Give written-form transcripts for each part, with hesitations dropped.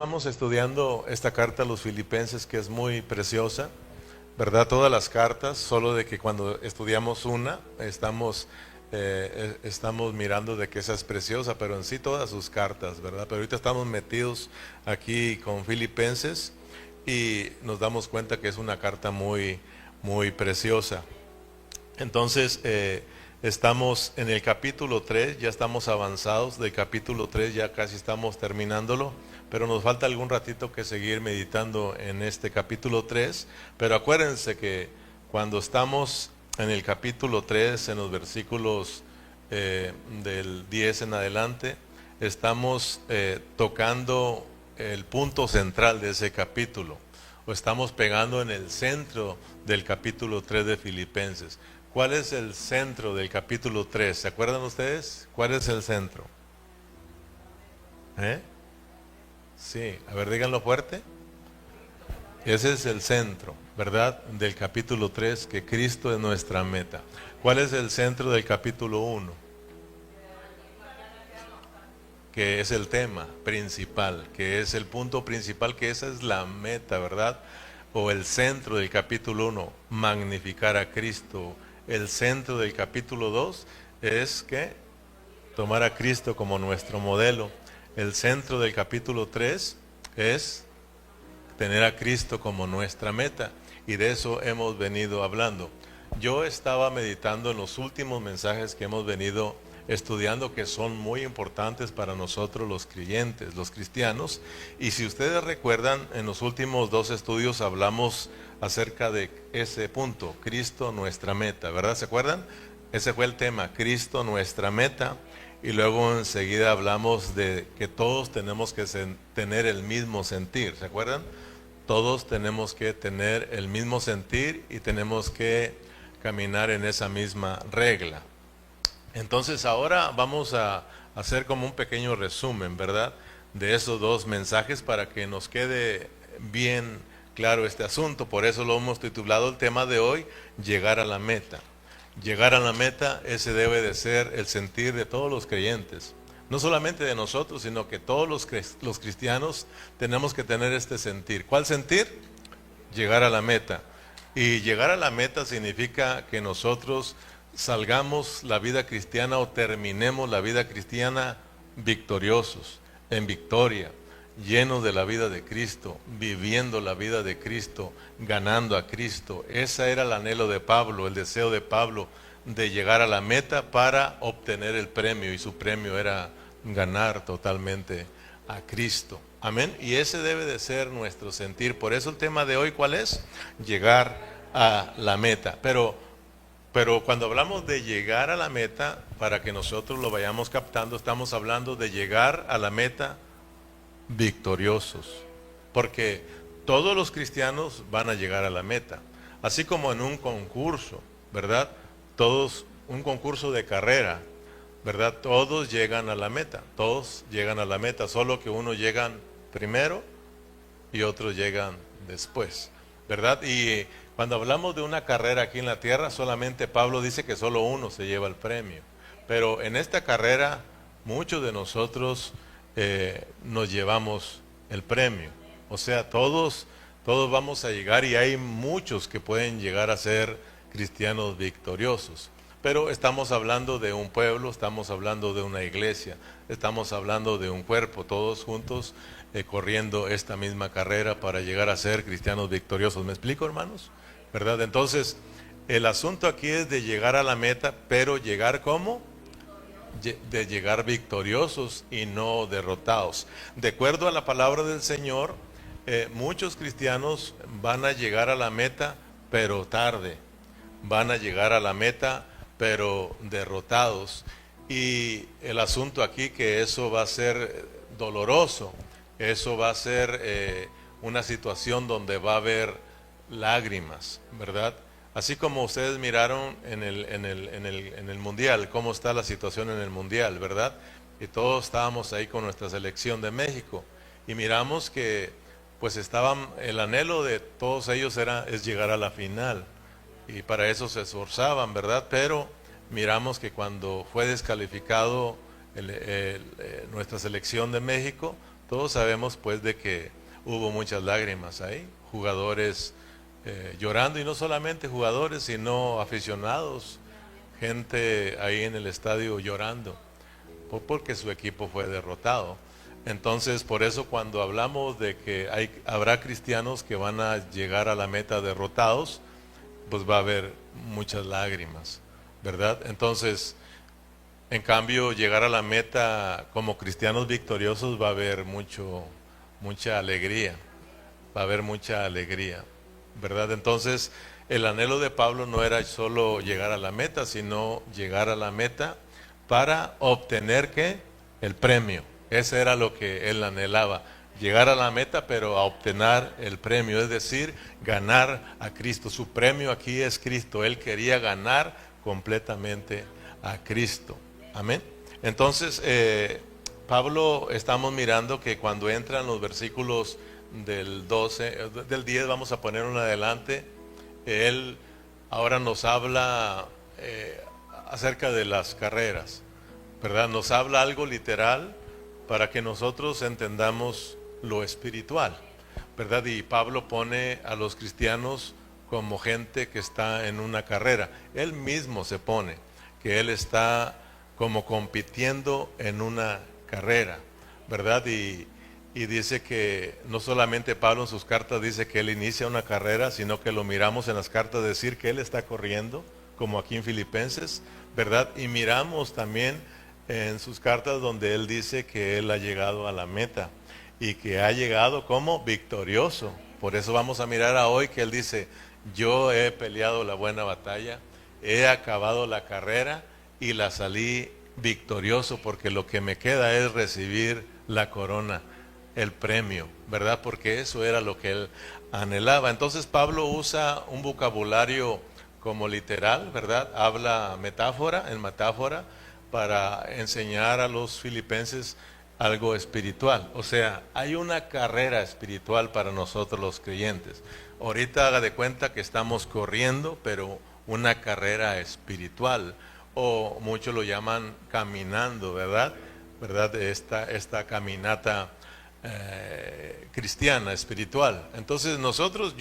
Estamos estudiando esta carta a los Filipenses, que es muy preciosa, ¿verdad? Todas las cartas, solo de que cuando estudiamos una, estamos mirando de que esa es preciosa, pero en sí todas sus cartas, ¿verdad? Pero ahorita estamos metidos aquí con Filipenses y nos damos cuenta que es una carta muy, muy preciosa. Entonces, estamos en el capítulo 3, ya estamos avanzados del capítulo 3, ya casi estamos terminándolo, pero nos falta algún ratito que seguir meditando en este capítulo 3. Pero acuérdense que cuando estamos en el capítulo 3, en los versículos del 10 en adelante, estamos tocando el punto central de ese capítulo, o estamos pegando en el centro del capítulo 3 de Filipenses. ¿Cuál es el centro del capítulo 3? ¿Se acuerdan ustedes? ¿Cuál es el centro? ¿Eh? Sí, a ver, díganlo fuerte. Ese es el centro, ¿verdad? Del capítulo 3, que Cristo es nuestra meta. ¿Cuál es el centro del capítulo 1? Que es el tema principal, que es el punto principal, que esa es la meta, ¿verdad? O el centro del capítulo 1, magnificar a Cristo. El centro del capítulo 2 es que tomar a Cristo como nuestro modelo. El centro del capítulo 3 es tener a Cristo como nuestra meta, y de eso hemos venido hablando. Yo estaba meditando en los últimos mensajes que hemos venido estudiando, que son muy importantes para nosotros los creyentes, los cristianos. Y si ustedes recuerdan, en los últimos dos estudios hablamos acerca de ese punto, Cristo nuestra meta, ¿verdad? ¿Se acuerdan? Ese fue el tema, Cristo nuestra meta. Y luego enseguida hablamos de que todos tenemos que tener el mismo sentir, ¿se acuerdan? Todos tenemos que tener el mismo sentir y tenemos que caminar en esa misma regla. Entonces ahora vamos a hacer como un pequeño resumen, ¿verdad? De esos dos mensajes para que nos quede bien claro este asunto. Por eso lo hemos titulado el tema de hoy, llegar a la meta. Llegar a la meta, ese debe de ser el sentir de todos los creyentes. No solamente de nosotros, sino que todos los cristianos tenemos que tener este sentir. ¿Cuál sentir? Llegar a la meta. Y llegar a la meta significa que nosotros salgamos la vida cristiana o terminemos la vida cristiana victoriosos, en victoria, llenos de la vida de Cristo, viviendo la vida de Cristo, ganando a Cristo. Ese era el anhelo de Pablo, el deseo de Pablo, de llegar a la meta para obtener el premio, y su premio era ganar totalmente a Cristo. Amén. Y ese debe de ser nuestro sentir. Por eso el tema de hoy, ¿cuál es? Llegar a la meta. Pero cuando hablamos de llegar a la meta, para que nosotros lo vayamos captando, estamos hablando de llegar a la meta victoriosos. Porque todos los cristianos van a llegar a la meta. Así como en un concurso, ¿verdad? Todos, un concurso de carrera, ¿verdad? Todos llegan a la meta, todos llegan a la meta, solo que unos llegan primero y otros llegan después, ¿verdad? Y cuando hablamos de una carrera aquí en la tierra, solamente Pablo dice que solo uno se lleva el premio. Pero en esta carrera, muchos de nosotros nos llevamos el premio. O sea, todos vamos a llegar, y hay muchos que pueden llegar a ser cristianos victoriosos. Pero estamos hablando de un pueblo, estamos hablando de una iglesia, estamos hablando de un cuerpo, todos juntos corriendo esta misma carrera para llegar a ser cristianos victoriosos. ¿Me explico, hermanos? ¿Verdad? Entonces, el asunto aquí es de llegar a la meta, pero llegar ¿cómo? De llegar victoriosos y no derrotados. De acuerdo a la palabra del Señor, muchos cristianos van a llegar a la meta, pero tarde. Van a llegar a la meta, pero derrotados. Y el asunto aquí, que eso va a ser doloroso, eso va a ser una situación donde va a haber lágrimas, ¿verdad? Así como ustedes miraron en el mundial, cómo está la situación en el mundial, ¿verdad? Y todos estábamos ahí con nuestra selección de México, y miramos que pues el anhelo de todos ellos es llegar a la final, y para eso se esforzaban, ¿verdad? Pero miramos que cuando fue descalificado nuestra selección de México, Todos sabemos pues de que hubo muchas lágrimas ahí, jugadores llorando, y no solamente jugadores, sino aficionados, gente ahí en el estadio llorando, porque su equipo fue derrotado. Entonces, por eso cuando hablamos de que habrá cristianos que van a llegar a la meta derrotados, pues va a haber muchas lágrimas, ¿verdad? Entonces, en cambio, llegar a la meta como cristianos victoriosos va a haber mucha alegría, va a haber mucha alegría, ¿verdad? Entonces, el anhelo de Pablo no era solo llegar a la meta, sino llegar a la meta para obtener ¿qué? El premio. Ese era lo que él anhelaba, llegar a la meta, pero a obtener el premio, es decir, ganar a Cristo. Su premio aquí es Cristo. Él quería ganar completamente a Cristo. Amén. Entonces, Pablo, estamos mirando que cuando entran los versículos del 12, del 10, vamos a poner uno adelante, él ahora nos habla acerca de las carreras, ¿verdad? Nos habla algo literal para que nosotros entendamos lo espiritual, ¿verdad? Y Pablo pone a los cristianos como gente que está en una carrera. Él mismo se pone que él está como compitiendo en una carrera, ¿verdad? Y dice que no solamente Pablo en sus cartas dice que él inicia una carrera, sino que lo miramos en las cartas decir que él está corriendo, como aquí en Filipenses, ¿verdad? Y miramos también en sus cartas donde él dice que él ha llegado a la meta y que ha llegado como victorioso. Por eso vamos a mirar a hoy que él dice, yo he peleado la buena batalla, he acabado la carrera y la salí victorioso, porque lo que me queda es recibir la corona, el premio, ¿verdad? Porque eso era lo que él anhelaba. Entonces Pablo usa un vocabulario como literal, ¿verdad? Habla en metáfora, para enseñar a los filipenses algo espiritual. O sea, hay una carrera espiritual para nosotros los creyentes. Ahorita haga de cuenta que estamos corriendo, pero una carrera espiritual, o muchos lo llaman caminando, ¿verdad? ¿Verdad? Esta caminata cristiana, espiritual. Entonces nosotros,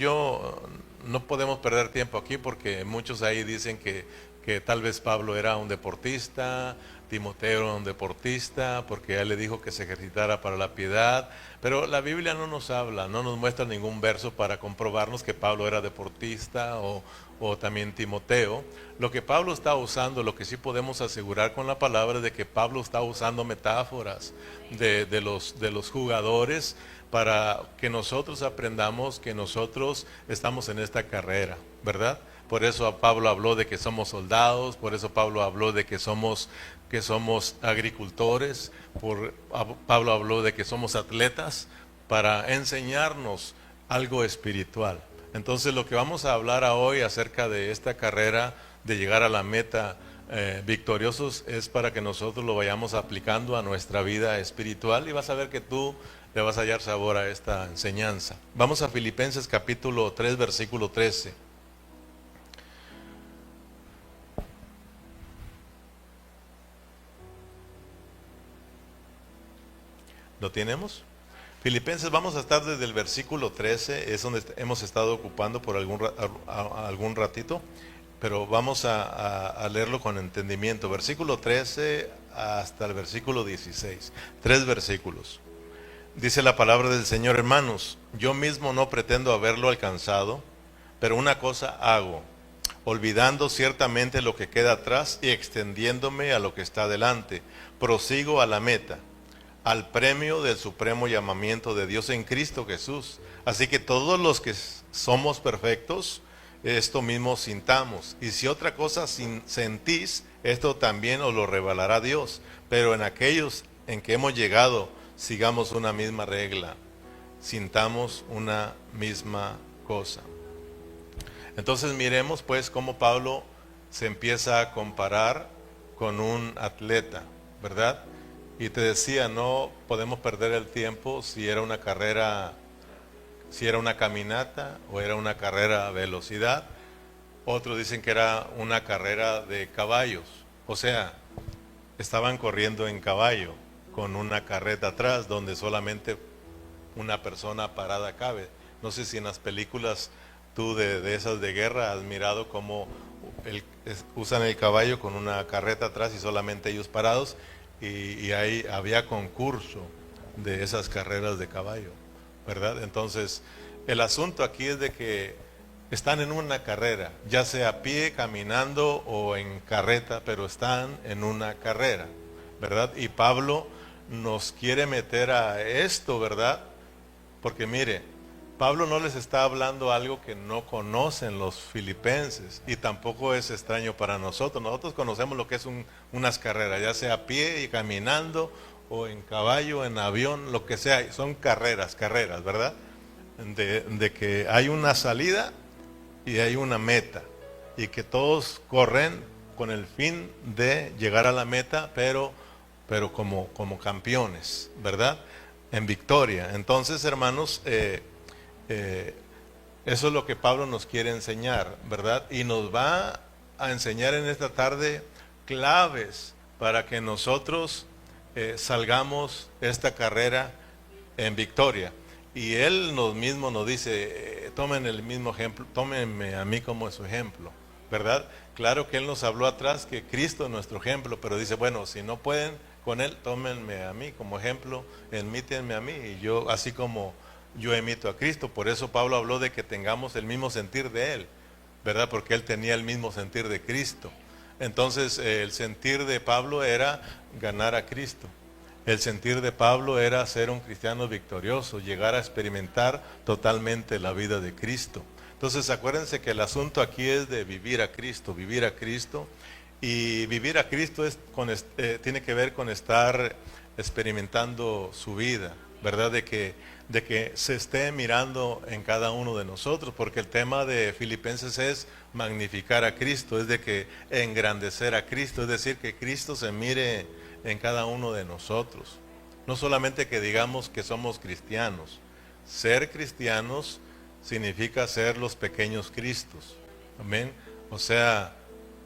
no podemos perder tiempo aquí, porque muchos ahí dicen que tal vez Pablo era un deportista, Timoteo era un deportista, porque él le dijo que se ejercitara para la piedad, pero la Biblia no nos habla, no nos muestra ningún verso para comprobarnos que Pablo era deportista o también Timoteo. Lo que Pablo está usando, lo que sí podemos asegurar con la palabra, es de que Pablo está usando metáforas de los jugadores, para que nosotros aprendamos que nosotros estamos en esta carrera, ¿verdad? Por eso Pablo habló de que somos soldados, por eso Pablo habló de que somos agricultores, Pablo habló de que somos atletas, para enseñarnos algo espiritual. Entonces lo que vamos a hablar hoy acerca de esta carrera de llegar a la meta victoriosos, es para que nosotros lo vayamos aplicando a nuestra vida espiritual, y vas a ver que tú le vas a hallar sabor a esta enseñanza. Vamos a Filipenses capítulo 3, versículo 13. ¿Lo tenemos? Filipenses, vamos a estar desde el versículo 13, es donde hemos estado ocupando por algún ratito, pero vamos a leerlo con entendimiento. Versículo 13 hasta el versículo 16, 3 versículos. Dice la palabra del Señor: hermanos, yo mismo no pretendo haberlo alcanzado, pero una cosa hago, olvidando ciertamente lo que queda atrás y extendiéndome a lo que está delante, prosigo a la meta, al premio del supremo llamamiento de Dios en Cristo Jesús. Así que todos los que somos perfectos, esto mismo sintamos, y si otra cosa sentís, esto también os lo revelará Dios. Pero en aquellos en que hemos llegado, sigamos una misma regla, sintamos una misma cosa. Entonces miremos pues cómo Pablo se empieza a comparar con un atleta, ¿verdad? Y te decía, no podemos perder el tiempo si era una carrera, si era una caminata o era una carrera a velocidad. Otros dicen que era una carrera de caballos, o sea, estaban corriendo en caballo, con una carreta atrás donde solamente una persona parada cabe. No sé si en las películas tú de esas de guerra has mirado cómo usan el caballo con una carreta atrás y solamente ellos parados, y ahí había concurso de esas carreras de caballo, ¿verdad? Entonces, el asunto aquí es de que están en una carrera, ya sea a pie, caminando o en carreta, pero están en una carrera, ¿verdad? Y Pablo nos quiere meter a esto, ¿verdad? Porque mire, Pablo no les está hablando algo que no conocen los filipenses, y tampoco es extraño para nosotros. Nosotros conocemos lo que es unas carreras, ya sea a pie y caminando, o en caballo, en avión, lo que sea. Son carreras, ¿verdad? De que hay una salida y hay una meta, y que todos corren con el fin de llegar a la meta, pero como campeones, ¿verdad? En victoria. Entonces, hermanos, eso es lo que Pablo nos quiere enseñar, ¿verdad? Y nos va a enseñar en esta tarde claves para que nosotros salgamos esta carrera en victoria. Y él mismo nos dice, tomen el mismo ejemplo, tómenme a mí como su ejemplo, ¿verdad? Claro que él nos habló atrás que Cristo es nuestro ejemplo, pero dice, bueno, si no pueden con él, tómenme a mí como ejemplo, imítenme a mí, y yo, así como yo imito a Cristo. Por eso Pablo habló de que tengamos el mismo sentir de él, ¿verdad? Porque él tenía el mismo sentir de Cristo. Entonces, el sentir de Pablo era ganar a Cristo. El sentir de Pablo era ser un cristiano victorioso, llegar a experimentar totalmente la vida de Cristo. Entonces, acuérdense que el asunto aquí es de vivir a Cristo, y vivir a Cristo tiene que ver con estar experimentando su vida, ¿verdad? De que se esté mirando en cada uno de nosotros, porque el tema de Filipenses es magnificar a Cristo, es de que engrandecer a Cristo, es decir, que Cristo se mire en cada uno de nosotros. No solamente que digamos que somos cristianos. Ser cristianos significa ser los pequeños Cristos. Amén. O sea,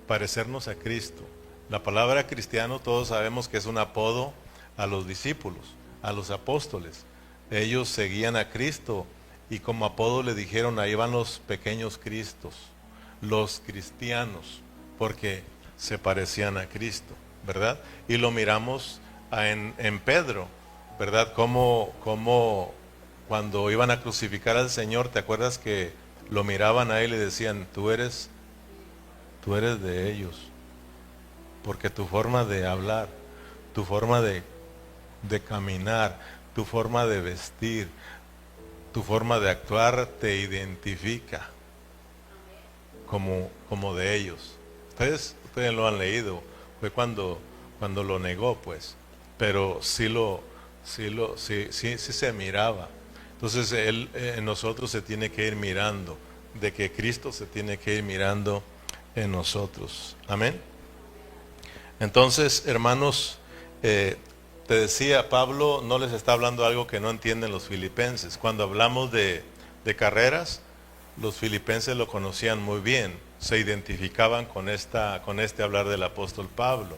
parecernos a Cristo. La palabra cristiano todos sabemos que es un apodo a los discípulos, a los apóstoles. Ellos seguían a Cristo y como apodo le dijeron, ahí van los pequeños Cristos, los cristianos, porque se parecían a Cristo, ¿verdad? Y lo miramos en Pedro, ¿verdad? Como cuando iban a crucificar al Señor, ¿te acuerdas que lo miraban a él y le decían, tú eres de ellos? Porque tu forma de hablar, tu forma de caminar, tu forma de vestir, tu forma de actuar te identifica como de ellos. Ustedes lo han leído, fue cuando lo negó, pues, pero sí se miraba. Entonces él en nosotros se tiene que ir mirando, de que Cristo se tiene que ir mirando en nosotros. Amén. Entonces, hermanos, te decía, Pablo no les está hablando algo que no entienden los filipenses. Cuando hablamos de carreras, los filipenses lo conocían muy bien, se identificaban con este hablar del apóstol Pablo,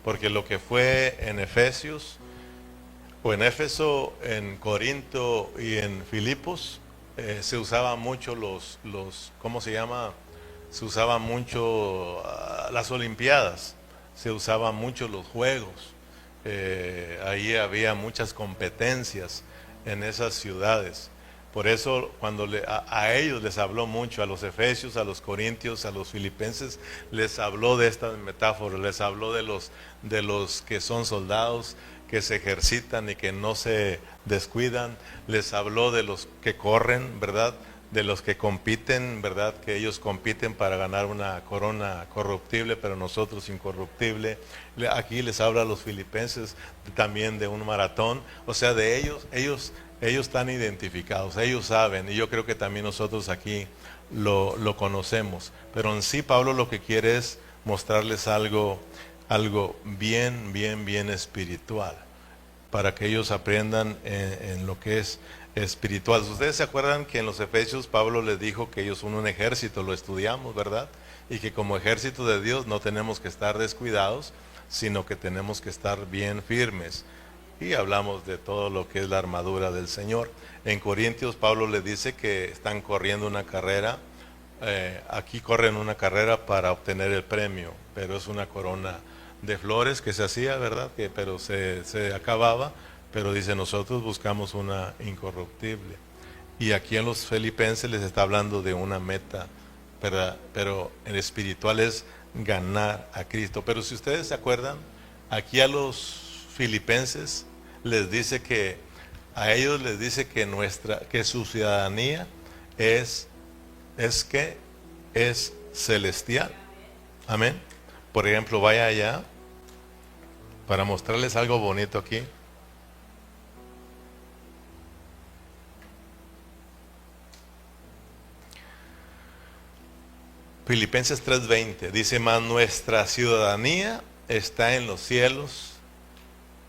porque lo que fue en Efesios, o en Éfeso, en Corinto y en Filipos, se usaban mucho ¿cómo se llama? Se usaban mucho las Olimpiadas, se usaban mucho los juegos. Ahí había muchas competencias en esas ciudades. Por eso cuando a ellos les habló mucho, a los efesios, a los corintios, a los filipenses, les habló de estas metáforas, les habló de los que son soldados, que se ejercitan y que no se descuidan, les habló de los que corren, ¿verdad? De los que compiten, ¿verdad? Que ellos compiten para ganar una corona corruptible, pero nosotros incorruptible. Aquí les habla a los filipenses también de un maratón, o sea, de ellos están identificados, ellos saben, y yo creo que también nosotros aquí lo conocemos, pero en sí Pablo lo que quiere es mostrarles algo bien espiritual, para que ellos aprendan en lo que es espiritual. Ustedes se acuerdan que en los Efesios Pablo les dijo que ellos son un ejército, lo estudiamos, ¿verdad? Y que como ejército de Dios no tenemos que estar descuidados, sino que tenemos que estar bien firmes. y hablamos de todo lo que es la armadura del Señor. En Corintios Pablo le dice que están corriendo una carrera, aquí corren una carrera para obtener el premio, pero es una corona de flores que se hacía, ¿verdad? Pero se acababa, pero dice nosotros buscamos una incorruptible. Y aquí en los filipenses les está hablando de una meta, pero en espiritual es ganar a Cristo. Pero si ustedes se acuerdan, aquí a los filipenses les dice que, a ellos les dice que su ciudadanía es que es celestial. Amén. Por ejemplo, vaya allá para mostrarles algo bonito aquí. Filipenses 3:20 dice: mas nuestra ciudadanía está en los cielos,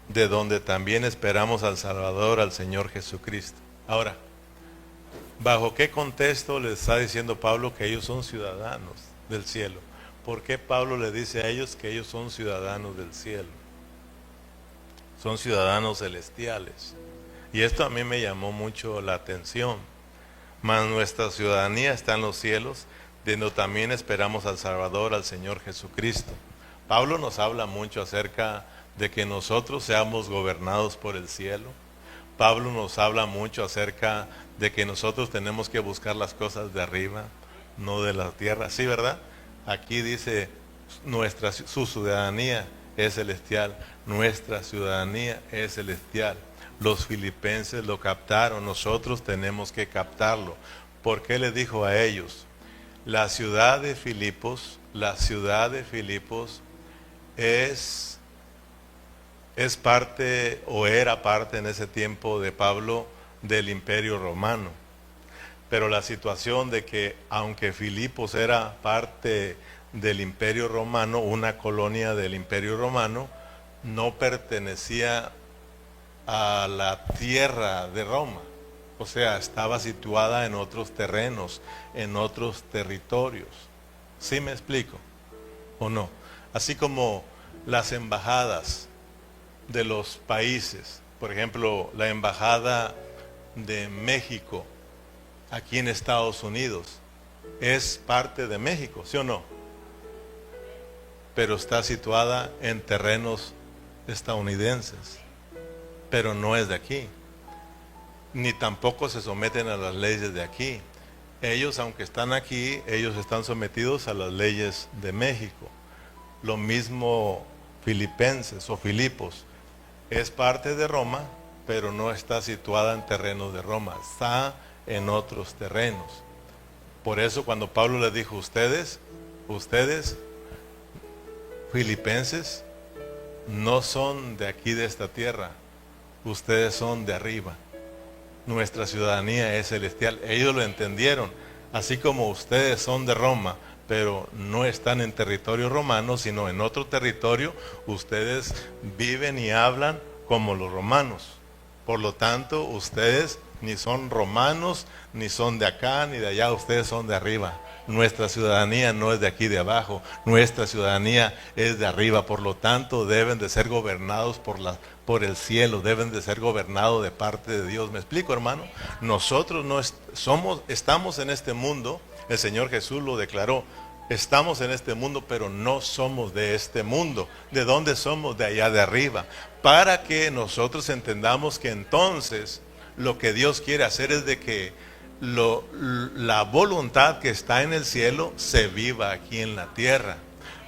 de donde también esperamos al Salvador, al Señor Jesucristo. Ahora, ¿bajo qué contexto les está diciendo Pablo que ellos son ciudadanos del cielo? ¿Por qué Pablo le dice a ellos que ellos son ciudadanos del cielo? Son ciudadanos celestiales. Y esto a mí me llamó mucho la atención. Mas nuestra ciudadanía está en los cielos, de donde también esperamos al Salvador, al Señor Jesucristo. Pablo nos habla mucho acerca de que nosotros seamos gobernados por el cielo. Pablo nos habla mucho acerca de que nosotros tenemos que buscar las cosas de arriba, no de la tierra. Sí, ¿verdad? Aquí dice, su ciudadanía es celestial. Nuestra ciudadanía es celestial. Los filipenses lo captaron, nosotros tenemos que captarlo. ¿Por qué le dijo a ellos? La ciudad de Filipos es parte o era parte en ese tiempo de Pablo del Imperio Romano. Pero la situación de que aunque Filipos era parte del Imperio Romano, una colonia del Imperio Romano, no pertenecía a la tierra de Roma. O sea, estaba situada en otros terrenos, en otros territorios. ¿Sí me explico? ¿O no? Así como las embajadas de los países, por ejemplo, la embajada de México aquí en Estados Unidos, es parte de México, ¿sí o no? Pero está situada en terrenos estadounidenses, pero no es de aquí, ni tampoco se someten a las leyes de aquí. Ellos, aunque están aquí, ellos están sometidos a las leyes de México. Lo mismo Filipenses o Filipos, es parte de Roma, pero no está situada en terrenos de Roma, está en otros terrenos. Por eso cuando Pablo les dijo, ustedes filipenses, no son de aquí de esta tierra, ustedes son de arriba. Nuestra ciudadanía es celestial. Ellos lo entendieron, así como ustedes son de Roma, pero no están en territorio romano, sino en otro territorio. Ustedes viven y hablan como los romanos. Por lo tanto, ustedes ni son romanos, ni son de acá, ni de allá, ustedes son de arriba. Nuestra ciudadanía no es de aquí de abajo, nuestra ciudadanía es de arriba. Por lo tanto, deben de ser gobernados por el cielo, deben de ser gobernados de parte de Dios. ¿Me explico, hermano? Nosotros no estamos en este mundo, el Señor Jesús lo declaró. Estamos en este mundo, pero no somos de este mundo. ¿De dónde somos? De allá de arriba. Para que nosotros entendamos que entonces lo que Dios quiere hacer es de que la voluntad que está en el cielo se viva aquí en la tierra.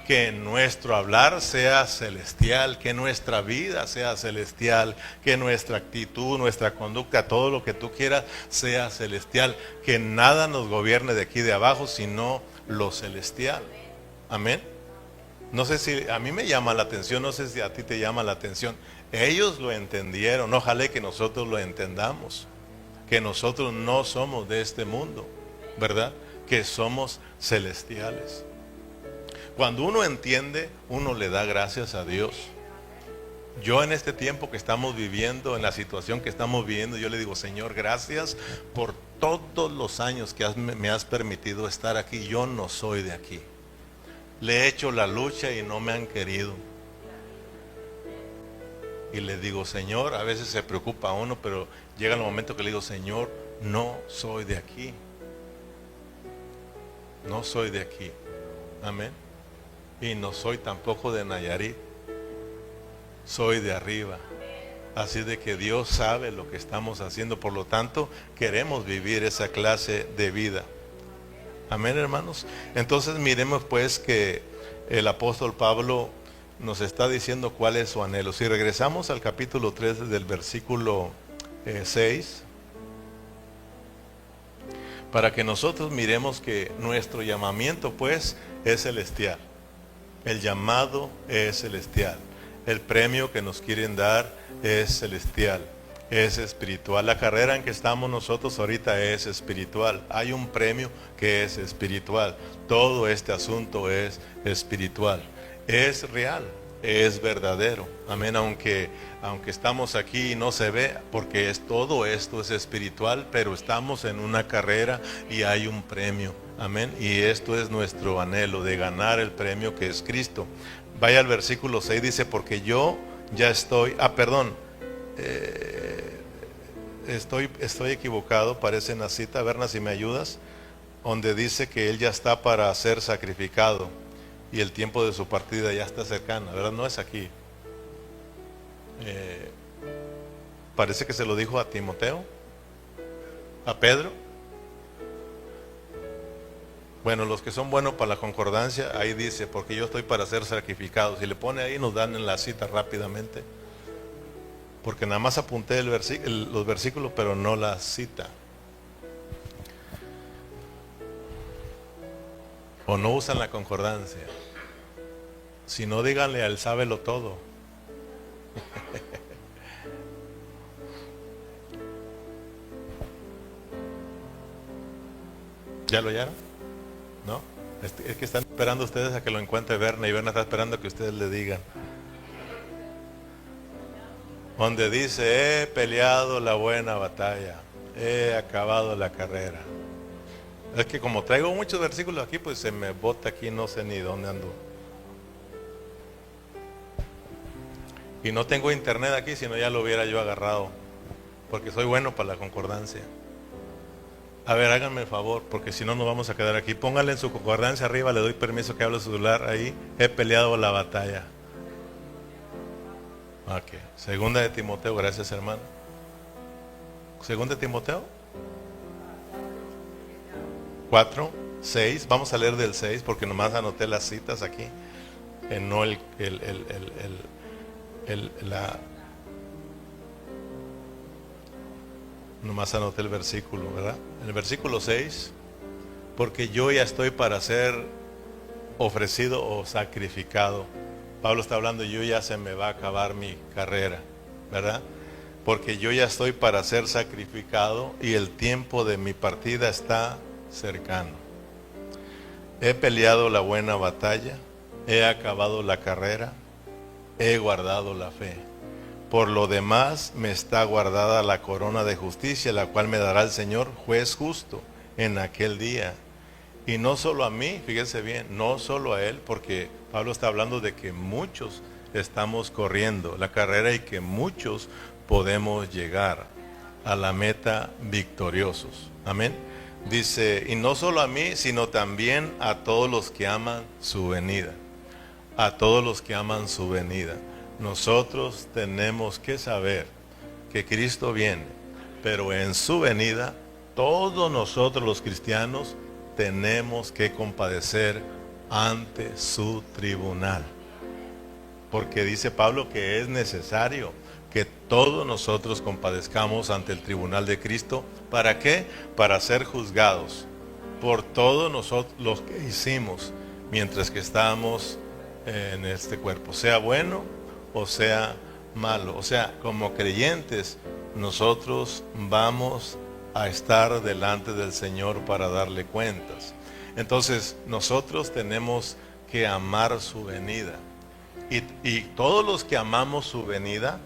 Que nuestro hablar sea celestial, que nuestra vida sea celestial, que nuestra actitud, nuestra conducta, todo lo que tú quieras sea celestial. Que nada nos gobierne de aquí de abajo, sino lo celestial. Amén. No sé si a mí me llama la atención, no sé si a ti te llama la atención. Ellos lo entendieron, ojalá que nosotros lo entendamos, que nosotros no somos de este mundo, ¿verdad? Que somos celestiales. Cuando uno entiende, uno le da gracias a Dios. Yo en este tiempo que estamos viviendo, en la situación que estamos viviendo, yo le digo, Señor, gracias por todos los años que me has permitido estar aquí. Yo no soy de aquí. Le he hecho la lucha y no me han querido. y le digo, Señor, a veces se preocupa uno, pero llega el momento que le digo, Señor, no soy de aquí. No soy de aquí. Amén. Y no soy tampoco de Nayarit. Soy de arriba. Así de que Dios sabe lo que estamos haciendo. Por lo tanto, queremos vivir esa clase de vida. Amén, hermanos. Entonces miremos pues que el apóstol Pablo nos está diciendo cuál es su anhelo. Si regresamos al capítulo 3 del versículo 6, para que nosotros miremos que nuestro llamamiento pues es celestial. El llamado es celestial. El premio que nos quieren dar es celestial, es espiritual. La carrera en que estamos nosotros ahorita es espiritual. Hay un premio que es espiritual. Todo este asunto es espiritual. Es real, es verdadero. Amén, aunque estamos aquí y no se ve, porque todo esto es espiritual, pero estamos en una carrera y hay un premio. Amén, y esto es nuestro anhelo de ganar el premio que es Cristo. Vaya al versículo 6, dice, porque yo ya estoy, estoy equivocado, parece en la cita, Berna, si me ayudas, donde dice que Él ya está para ser sacrificado y el tiempo de su partida ya está cercano, ¿verdad? No es aquí. Parece que se lo dijo a Timoteo, a Pedro. Bueno, los que son buenos para la concordancia, ahí dice, porque yo estoy para ser sacrificado. Si le pone ahí, nos dan en la cita rápidamente. Porque nada más apunté los versículos, pero no la cita. O no usan la concordancia. Si no, díganle al sábelo todo. ¿Ya lo hallaron? ¿No? Es que están esperando ustedes a que lo encuentre Berna, y Berna está esperando a que ustedes le digan. Donde dice, he peleado la buena batalla, he acabado la carrera. Es que como traigo muchos versículos aquí, pues se me bota aquí, no sé ni dónde ando. Y no tengo internet aquí, si no ya lo hubiera yo agarrado, porque soy bueno para la concordancia. A ver, háganme el favor, porque si no nos vamos a quedar aquí. Pónganle en su concordancia arriba, le doy permiso que hable su celular ahí. He peleado la batalla. Ok. Segunda de Timoteo, gracias hermano. Segunda de Timoteo 4, 6. Vamos a leer del 6 porque nomás anoté las citas aquí. No nomás anoté el versículo, ¿verdad? En el versículo 6, porque yo ya estoy para ser ofrecido o sacrificado. Pablo está hablando, yo ya se me va a acabar mi carrera, ¿verdad? Porque yo ya estoy para ser sacrificado y el tiempo de mi partida está cercano. He peleado la buena batalla, he acabado la carrera, he guardado la fe. Por lo demás me está guardada la corona de justicia, la cual me dará el Señor, juez justo, en aquel día. Y no solo a mí, fíjense bien, no solo a él, porque Pablo está hablando de que muchos estamos corriendo la carrera y que muchos podemos llegar a la meta victoriosos. Amén. Dice, y no solo a mí, sino también a todos los que aman su venida. A todos los que aman su venida. Nosotros tenemos que saber que Cristo viene, pero en su venida, todos nosotros los cristianos tenemos que compadecer ante su tribunal. Porque dice Pablo que es necesario que todos nosotros compadezcamos ante el tribunal de Cristo. ¿Para qué? Para ser juzgados por todos nosotros los que hicimos mientras que estábamos en este cuerpo, sea bueno o sea malo. O sea, como creyentes nosotros vamos a estar delante del Señor para darle cuentas. Entonces nosotros tenemos que amar su venida, y todos los que amamos su venida,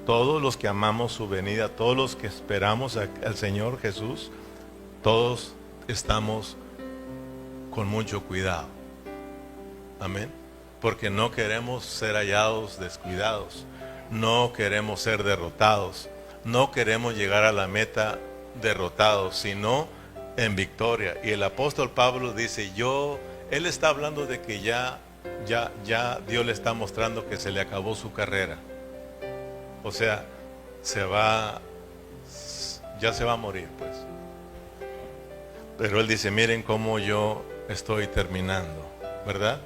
todos los que amamos su venida, todos los que esperamos al Señor Jesús, todos estamos con mucho cuidado. Amén. Porque no queremos ser hallados descuidados. No queremos ser derrotados. No queremos llegar a la meta derrotados, sino en victoria. Y el apóstol Pablo dice, él está hablando de que ya Dios le está mostrando que se le acabó su carrera. O sea, ya se va a morir, pues. Pero él dice, miren cómo yo estoy terminando, ¿verdad?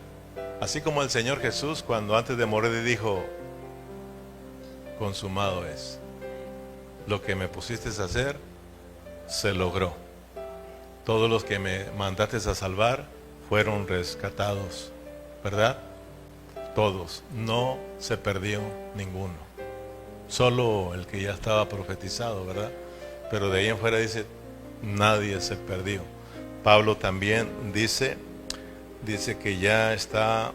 Así como el Señor Jesús, cuando antes de morir dijo, consumado es. Lo que me pusiste a hacer, se logró. Todos los que me mandaste a salvar fueron rescatados, ¿verdad? Todos, no se perdió ninguno. Solo el que ya estaba profetizado, ¿verdad? Pero de ahí en fuera dice, nadie se perdió. Pablo también dice que ya está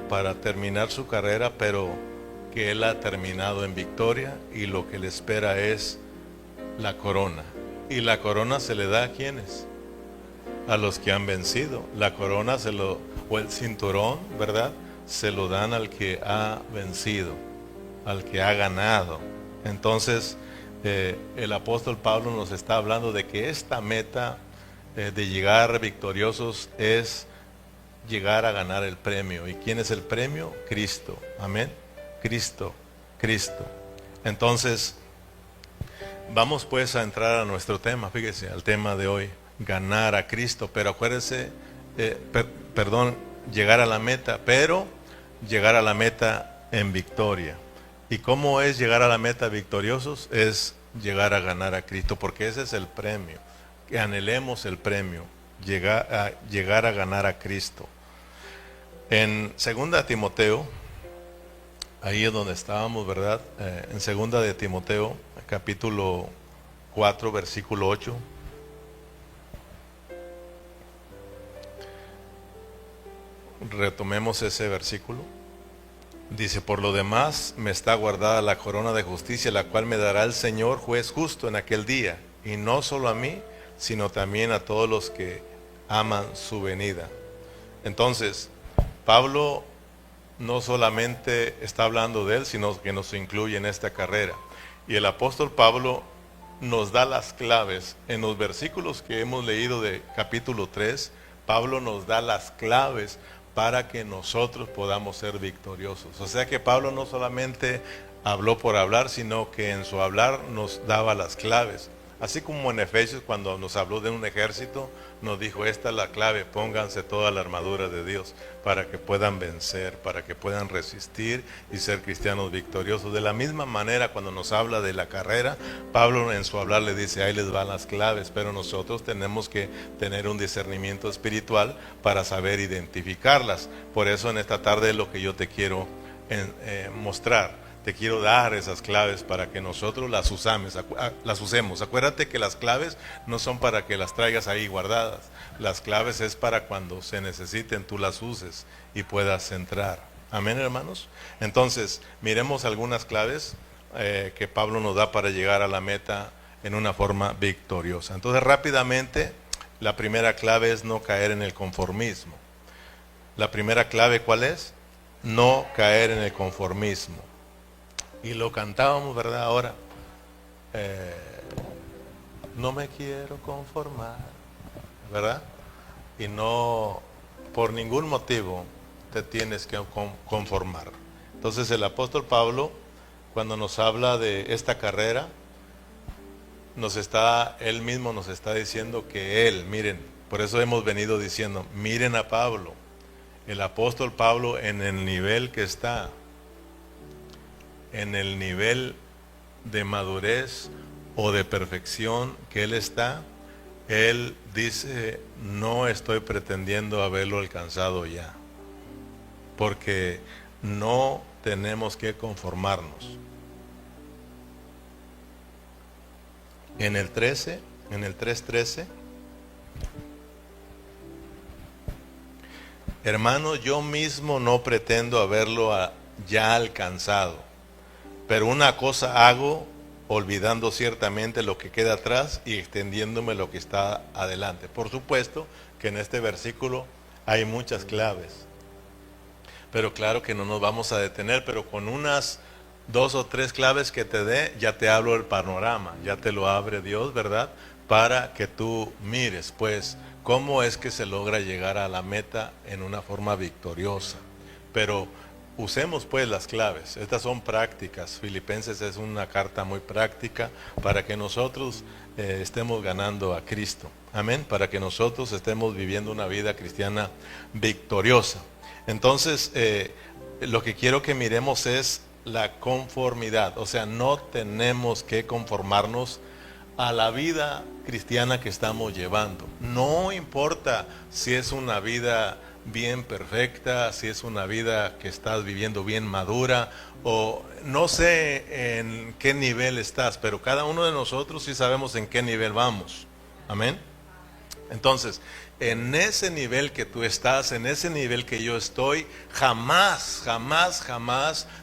para terminar su carrera, pero que él ha terminado en victoria y lo que le espera es la corona. Y la corona se le da a ¿quiénes? A los que han vencido. La corona o el cinturón, ¿verdad? Se lo dan al que ha vencido, al que ha ganado. Entonces, el apóstol Pablo nos está hablando de que esta meta de llegar victoriosos es llegar a ganar el premio. ¿Y quién es el premio? Cristo. Amén. Cristo. Entonces, vamos pues a entrar a nuestro tema, fíjese, al tema de hoy, ganar a Cristo. Pero acuérdense, llegar a la meta, pero llegar a la meta en victoria. ¿Y cómo es llegar a la meta victoriosos? Es llegar a ganar a Cristo, porque ese es el premio. Que anhelemos el premio, llegar a ganar a Cristo. En 2 Timoteo, ahí es donde estábamos, ¿verdad? En 2 de Timoteo, capítulo 4, versículo 8. Retomemos ese versículo. Dice, por lo demás me está guardada la corona de justicia, la cual me dará el Señor juez justo en aquel día, y no solo a mí, sino también a todos los que aman su venida. Entonces, Pablo no solamente está hablando de él, sino que nos incluye en esta carrera. Y el apóstol Pablo nos da las claves. En los versículos que hemos leído de capítulo 3, Pablo nos da las claves para que nosotros podamos ser victoriosos. O sea que Pablo no solamente habló por hablar, sino que en su hablar nos daba las claves. Así como en Efesios, cuando nos habló de un ejército, nos dijo, esta es la clave, pónganse toda la armadura de Dios para que puedan vencer, para que puedan resistir y ser cristianos victoriosos. De la misma manera, cuando nos habla de la carrera, Pablo en su hablar le dice, ahí les van las claves, pero nosotros tenemos que tener un discernimiento espiritual para saber identificarlas. Por eso en esta tarde es lo que yo te quiero mostrar. Te quiero dar esas claves para que nosotros las usemos. Acuérdate que las claves no son para que las traigas ahí guardadas. Las claves es para cuando se necesiten, tú las uses y puedas entrar. Amén, hermanos. Entonces, miremos algunas claves que Pablo nos da para llegar a la meta en una forma victoriosa. Entonces, rápidamente, la primera clave es no caer en el conformismo. La primera clave, ¿cuál es? No caer en el conformismo. Y lo cantábamos, ¿verdad? Ahora, no me quiero conformar, ¿verdad? Y no, por ningún motivo, te tienes que conformar. Entonces el apóstol Pablo, cuando nos habla de esta carrera, él mismo nos está diciendo que miren, por eso hemos venido diciendo, miren a Pablo, el apóstol Pablo en el nivel que está, en el nivel de madurez o de perfección que él está, él dice, no estoy pretendiendo haberlo alcanzado ya, porque no tenemos que conformarnos. En el 3:13, hermano, yo mismo no pretendo haberlo ya alcanzado, pero una cosa hago, olvidando ciertamente lo que queda atrás y extendiéndome lo que está adelante. Por supuesto que en este versículo hay muchas claves, pero claro que no nos vamos a detener, pero con unas 2 o 3 claves que te dé, ya te hablo el panorama, ya te lo abre Dios, ¿verdad? Para que tú mires, pues, cómo es que se logra llegar a la meta en una forma victoriosa. Pero usemos pues las claves, estas son prácticas. Filipenses es una carta muy práctica para que nosotros estemos ganando a Cristo. Amén, para que nosotros estemos viviendo una vida cristiana victoriosa. Entonces, lo que quiero que miremos es la conformidad. O sea, no tenemos que conformarnos a la vida cristiana que estamos llevando. No importa si es una vida bien perfecta, si es una vida que estás viviendo bien madura, o no sé en qué nivel estás, pero cada uno de nosotros sí sabemos en qué nivel vamos. Amén. Entonces, en ese nivel que tú estás, en ese nivel que yo estoy, jamás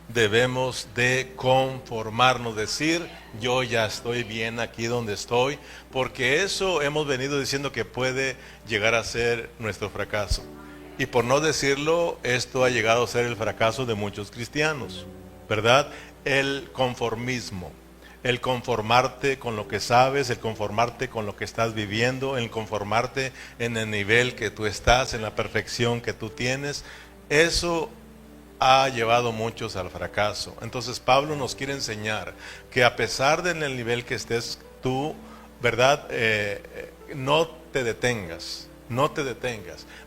debemos de conformarnos, decir, yo ya estoy bien aquí donde estoy, porque eso hemos venido diciendo que puede llegar a ser nuestro fracaso. Y por no decirlo, esto ha llegado a ser el fracaso de muchos cristianos, ¿verdad? El conformismo. El conformarte con lo que sabes, el conformarte con lo que estás viviendo, el conformarte en el nivel que tú estás, en la perfección que tú tienes, eso ha llevado a muchos al fracaso. Entonces Pablo nos quiere enseñar que a pesar del nivel que estés tú, ¿verdad? No te detengas,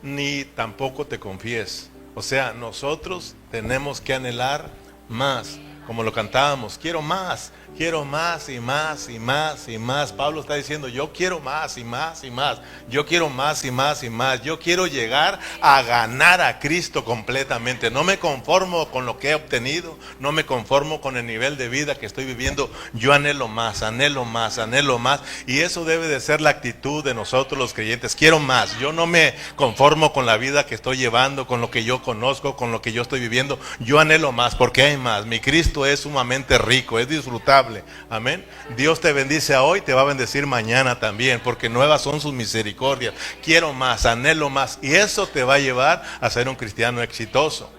ni tampoco te confíes. O sea, nosotros tenemos que anhelar más. Como lo cantábamos, quiero más y más y más y más. Pablo está diciendo, yo quiero más y más y más. Yo quiero más y más y más. Yo quiero llegar a ganar a Cristo completamente. No me conformo con lo que he obtenido. No me conformo con el nivel de vida que estoy viviendo. Yo anhelo más, anhelo más, anhelo más. Y eso debe de ser la actitud de nosotros los creyentes. Quiero más. Yo no me conformo con la vida que estoy llevando, con lo que yo conozco, con lo que yo estoy viviendo. Yo anhelo más porque hay más. Mi Cristo es sumamente rico, es disfrutable. Amén. Dios te bendice hoy, te va a bendecir mañana también, porque nuevas son sus misericordias. Quiero más, anhelo más, y eso te va a llevar a ser un cristiano exitoso.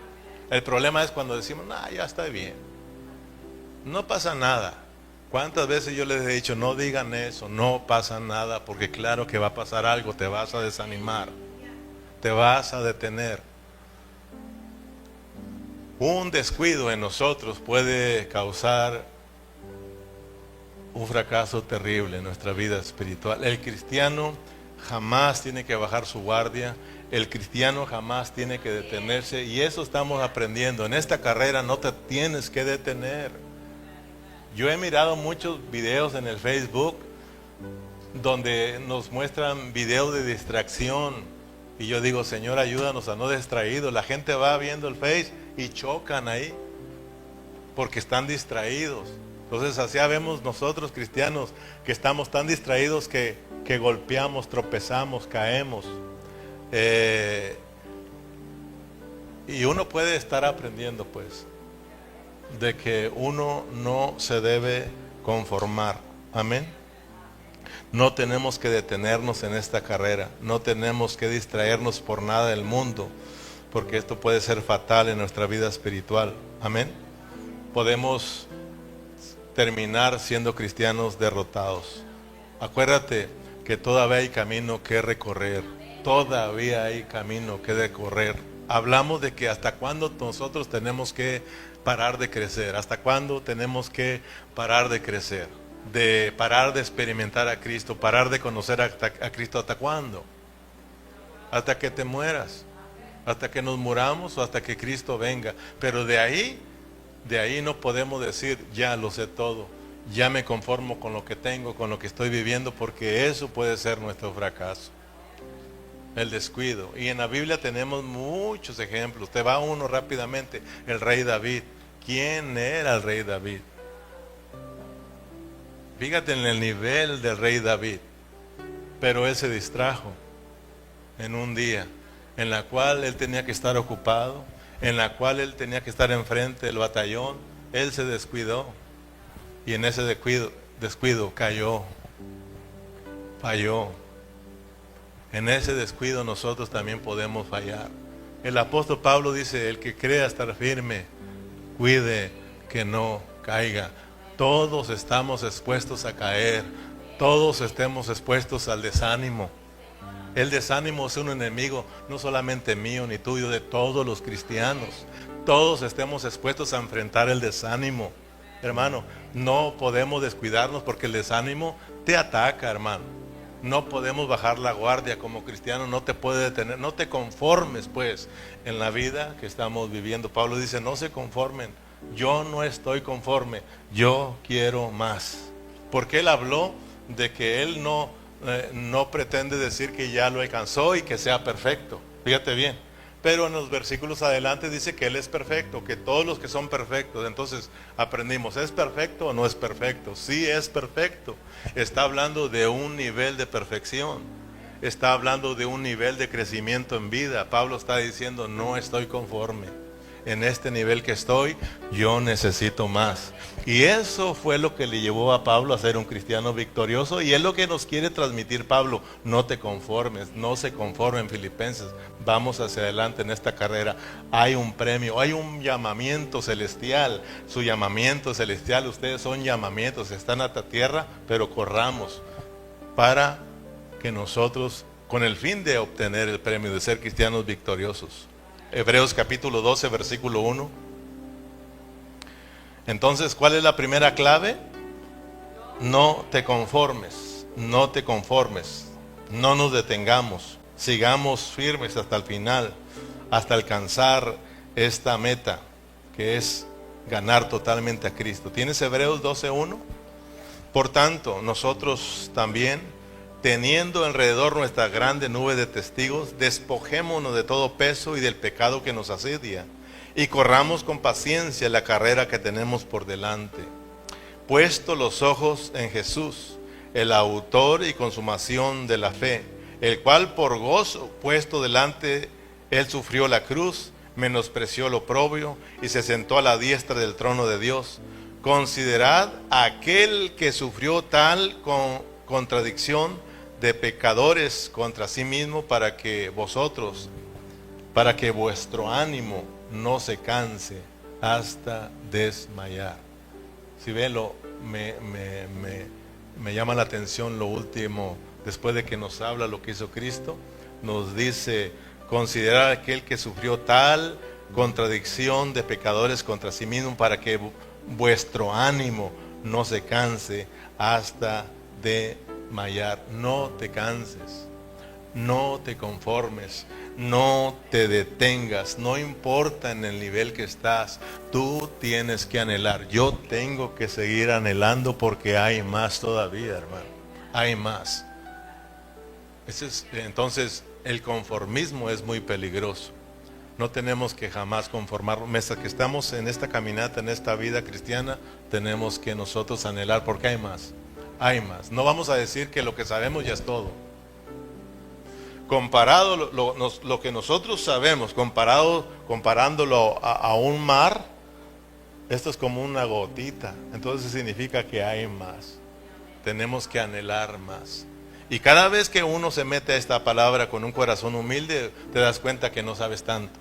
El problema es cuando decimos, no, ya está bien, no pasa nada. ¿Cuántas veces yo les he dicho, no digan eso, no pasa nada, porque claro que va a pasar algo, te vas a desanimar, te vas a detener. Un descuido en nosotros puede causar un fracaso terrible en nuestra vida espiritual. El cristiano jamás tiene que bajar su guardia. El cristiano jamás tiene que detenerse. Y eso estamos aprendiendo. En esta carrera no te tienes que detener. Yo he mirado muchos videos en el Facebook donde nos muestran videos de distracción. Y yo digo, Señor, ayúdanos a no distraídos. La gente va viendo el Face y chocan ahí porque están distraídos. Entonces así vemos nosotros cristianos que estamos tan distraídos que golpeamos, tropezamos, caemos. Y uno puede estar aprendiendo pues de que uno no se debe conformar. Amén. No tenemos que detenernos en esta carrera. No tenemos que distraernos por nada del mundo, porque esto puede ser fatal en nuestra vida espiritual. Amén. Podemos terminar siendo cristianos derrotados. Acuérdate que todavía hay camino que recorrer. Todavía hay camino que recorrer. Hablamos de que hasta cuándo nosotros tenemos que parar de crecer. Hasta cuándo tenemos que parar de crecer. De parar de experimentar a Cristo. Parar de conocer a Cristo. ¿Hasta cuándo? Hasta que te mueras. Hasta que nos muramos o hasta que Cristo venga. Pero de ahí no podemos decir, ya lo sé todo, ya me conformo con lo que tengo, con lo que estoy viviendo, porque eso puede ser nuestro fracaso. El descuido. Y en la Biblia tenemos muchos ejemplos. Te va uno rápidamente, el rey David. ¿Quién era el rey David? Fíjate en el nivel del rey David. Pero él se distrajo en un día, en la cual él tenía que estar ocupado, en la cual él tenía que estar enfrente del batallón. Él se descuidó y en ese descuido cayó, falló. En ese descuido nosotros también podemos fallar. El apóstol Pablo dice, el que crea estar firme, cuide que no caiga. Todos estamos expuestos a caer. Todos estemos expuestos al desánimo. El desánimo es un enemigo no solamente mío ni tuyo, de todos los cristianos. Todos estemos expuestos a enfrentar el desánimo. Hermano, no podemos descuidarnos porque el desánimo te ataca, hermano. No podemos bajar la guardia como cristiano, no te puede detener. No te conformes pues en la vida que estamos viviendo. Pablo dice, no se conformen. Yo no estoy conforme, yo quiero más. Porque él habló de que él no pretende decir que ya lo alcanzó y que sea perfecto. Fíjate bien. Pero en los versículos adelante dice que él es perfecto, que todos los que son perfectos. Entonces aprendimos, ¿es perfecto o no es perfecto? Sí, es perfecto. Está hablando de un nivel de perfección. Está hablando de un nivel de crecimiento en vida. Pablo está diciendo, no estoy conforme. En este nivel que estoy, yo necesito más. Y eso fue lo que le llevó a Pablo a ser un cristiano victorioso. Y es lo que nos quiere transmitir Pablo. No te conformes, no se conformen, Filipenses. Vamos hacia adelante en esta carrera. Hay un premio, hay un llamamiento celestial. Su llamamiento celestial, ustedes son llamamientos, están a esta tierra, pero corramos para que nosotros, con el fin de obtener el premio de ser cristianos victoriosos. Hebreos capítulo 12, versículo 1. Entonces, ¿cuál es la primera clave? No te conformes, no te conformes, no nos detengamos, sigamos firmes hasta el final, hasta alcanzar esta meta, que es ganar totalmente a Cristo. ¿Tienes Hebreos 12, 1? Por tanto, nosotros también, teniendo alrededor nuestra grande nube de testigos, despojémonos de todo peso y del pecado que nos asedia, y corramos con paciencia la carrera que tenemos por delante. Puesto los ojos en Jesús, el autor y consumación de la fe, el cual por gozo puesto delante, él sufrió la cruz, menospreció lo oprobio, y se sentó a la diestra del trono de Dios. Considerad a aquel que sufrió tal contradicción de pecadores contra sí mismo, para que vuestro ánimo no se canse hasta desmayar. Si ven, me llama la atención lo último, después de que nos habla lo que hizo Cristo, nos dice, considerar a aquel que sufrió tal contradicción de pecadores contra sí mismo, para que vuestro ánimo no se canse hasta desmayar. No te canses, no te conformes, no te detengas, no importa en el nivel que estás, tú tienes que anhelar. Yo tengo que seguir anhelando porque hay más todavía, hermano, hay más. Entonces el conformismo es muy peligroso. No tenemos que jamás conformarnos. Mientras que estamos en esta caminata, en esta vida cristiana, tenemos que nosotros anhelar porque hay más. Hay más. No vamos a decir que lo que sabemos ya es todo. Comparado lo que nosotros sabemos, comparándolo a un mar, esto es como una gotita. Entonces significa que hay más. Tenemos que anhelar más. Y cada vez que uno se mete a esta palabra con un corazón humilde, te das cuenta que no sabes tanto.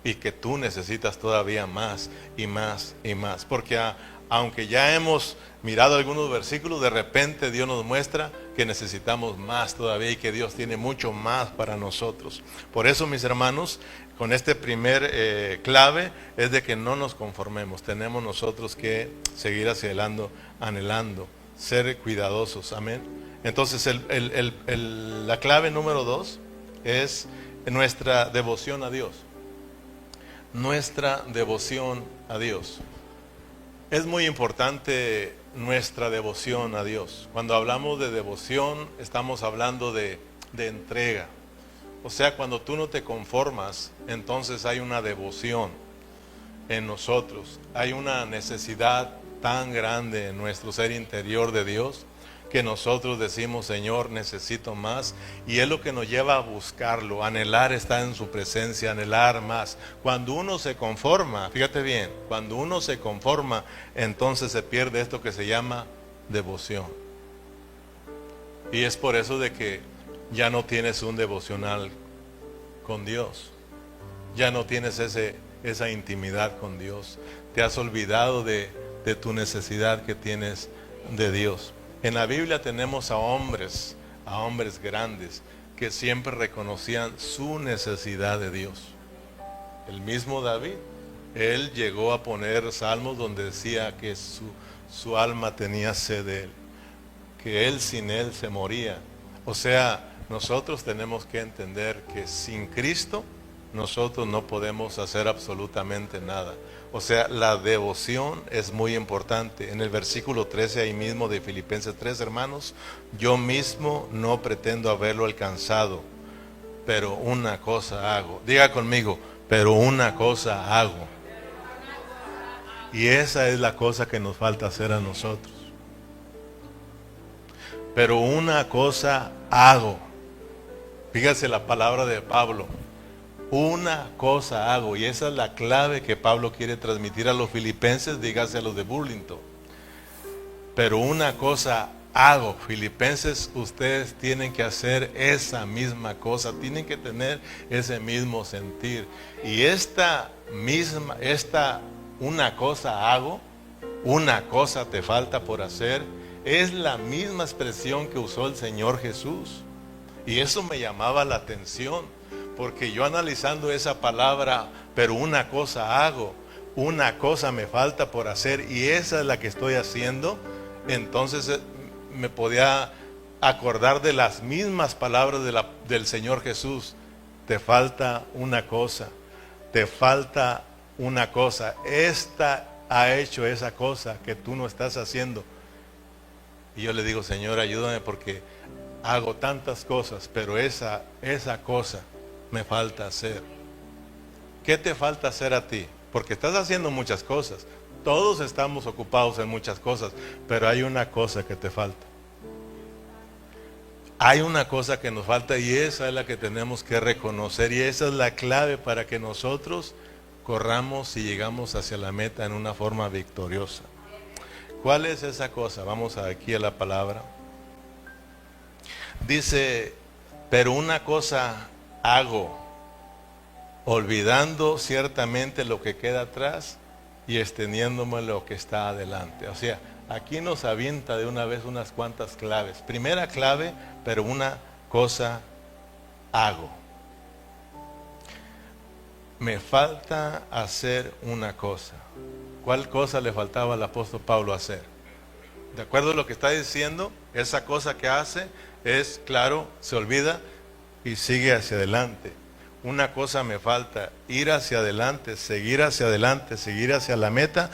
Y que tú necesitas todavía más y más y más. Porque aunque ya hemos mirado algunos versículos, de repente Dios nos muestra que necesitamos más todavía y que Dios tiene mucho más para nosotros. Por eso, mis hermanos, con este primer clave es de que no nos conformemos. Tenemos nosotros que seguir hacia adelante, anhelando, ser cuidadosos. Amén. Entonces la clave número 2 es nuestra devoción a Dios. Nuestra devoción a Dios. Es muy importante nuestra devoción a Dios. Cuando hablamos de devoción, estamos hablando de entrega. O sea, cuando tú no te conformas, entonces hay una devoción en nosotros. Hay una necesidad tan grande en nuestro ser interior de Dios, que nosotros decimos, Señor, necesito más, y es lo que nos lleva a buscarlo, anhelar estar en su presencia, anhelar más. Cuando uno se conforma, fíjate bien, cuando uno se conforma, entonces se pierde esto que se llama devoción. Y es por eso de que ya no tienes un devocional con Dios, ya no tienes esa intimidad con Dios. Te has olvidado de tu necesidad que tienes de Dios. En la Biblia tenemos a hombres grandes que siempre reconocían su necesidad de Dios. El mismo David, él llegó a poner salmos donde decía que su alma tenía sed de él, que él sin él se moría. O sea, nosotros tenemos que entender que sin Cristo nosotros no podemos hacer absolutamente nada. O sea, la devoción es muy importante. En el versículo 13 ahí mismo de Filipenses 3, hermanos, yo mismo no pretendo haberlo alcanzado, pero una cosa hago. Diga conmigo, pero una cosa hago. Y esa es la cosa que nos falta hacer a nosotros. Pero una cosa hago. Fíjese la palabra de Pablo. Una cosa hago, y esa es la clave que Pablo quiere transmitir a los filipenses, dígase a los de Burlington. Pero una cosa hago, filipenses, ustedes tienen que hacer esa misma cosa, tienen que tener ese mismo sentir. Y una cosa hago, una cosa te falta por hacer, es la misma expresión que usó el Señor Jesús. Y eso me llamaba la atención. Porque yo analizando esa palabra, pero una cosa hago, una cosa me falta por hacer y esa es la que estoy haciendo, entonces me podía acordar de las mismas palabras del Señor Jesús. Te falta una cosa, te falta una cosa. Esta ha hecho esa cosa que tú no estás haciendo. Y yo le digo, Señor, ayúdame porque hago tantas cosas, pero esa cosa me falta hacer. ¿Qué te falta hacer a ti? Porque estás haciendo muchas cosas. Todos estamos ocupados en muchas cosas, pero hay una cosa que te falta. Hay una cosa que nos falta y esa es la que tenemos que reconocer y esa es la clave para que nosotros corramos y llegamos hacia la meta en una forma victoriosa. ¿Cuál es esa cosa? Vamos aquí a la palabra. Dice, pero una cosa hago, olvidando ciertamente lo que queda atrás y extendiéndome lo que está adelante. O sea, aquí nos avienta de una vez unas cuantas claves. Primera clave, pero una cosa hago. Me falta hacer una cosa. ¿Cuál cosa le faltaba al apóstol Pablo hacer? De acuerdo a lo que está diciendo, esa cosa que hace es, claro, se olvida y sigue hacia adelante. Una cosa me falta, ir hacia adelante, seguir hacia la meta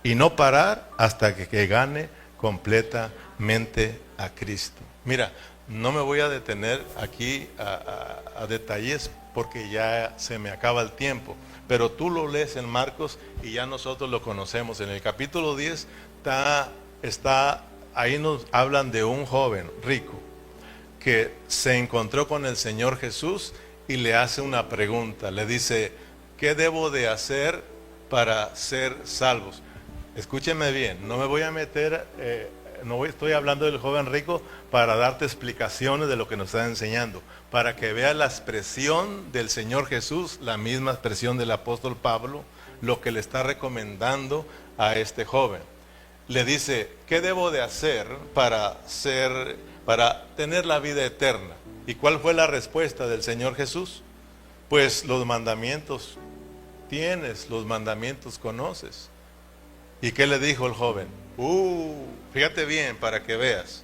y no parar hasta que gane completamente a Cristo. Mira, no me voy a detener aquí a detalles porque ya se me acaba el tiempo, pero tú lo lees en Marcos y ya nosotros lo conocemos. En el capítulo 10 ahí nos hablan de un joven rico que se encontró con el Señor Jesús y le hace una pregunta. Le dice, ¿qué debo de hacer para ser salvos? Escúcheme bien, no me voy a meter, estoy hablando del joven rico para darte explicaciones de lo que nos está enseñando, para que veas la expresión del Señor Jesús, la misma expresión del apóstol Pablo, lo que le está recomendando a este joven. Le dice, ¿qué debo de hacer para tener la vida eterna? ¿Y cuál fue la respuesta del Señor Jesús? Pues los mandamientos tienes, los mandamientos conoces. ¿Y qué le dijo el joven? Fíjate bien para que veas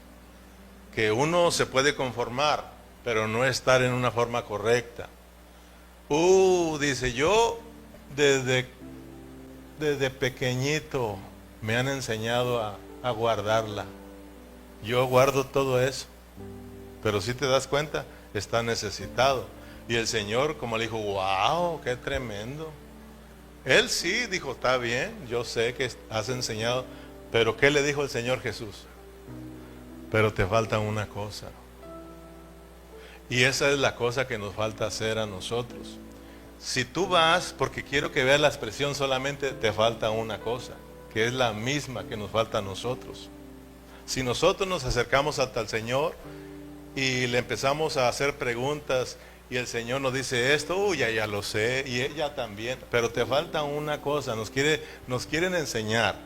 que uno se puede conformar, pero no estar en una forma correcta. Dice, yo desde pequeñito me han enseñado a guardarla. Yo guardo todo eso. Pero si te das cuenta, está necesitado. Y el Señor, como le dijo, wow, qué tremendo. Él sí dijo, está bien, yo sé que has enseñado. Pero ¿qué le dijo el Señor Jesús? Pero te falta una cosa. Y esa es la cosa que nos falta hacer a nosotros. Si tú vas, porque quiero que veas la expresión solamente, te falta una cosa, que es la misma que nos falta a nosotros. Si nosotros nos acercamos hasta el Señor y le empezamos a hacer preguntas Y el Señor nos dice esto, uy, ya lo sé, y ella también. Pero te falta una cosa, nos quieren enseñar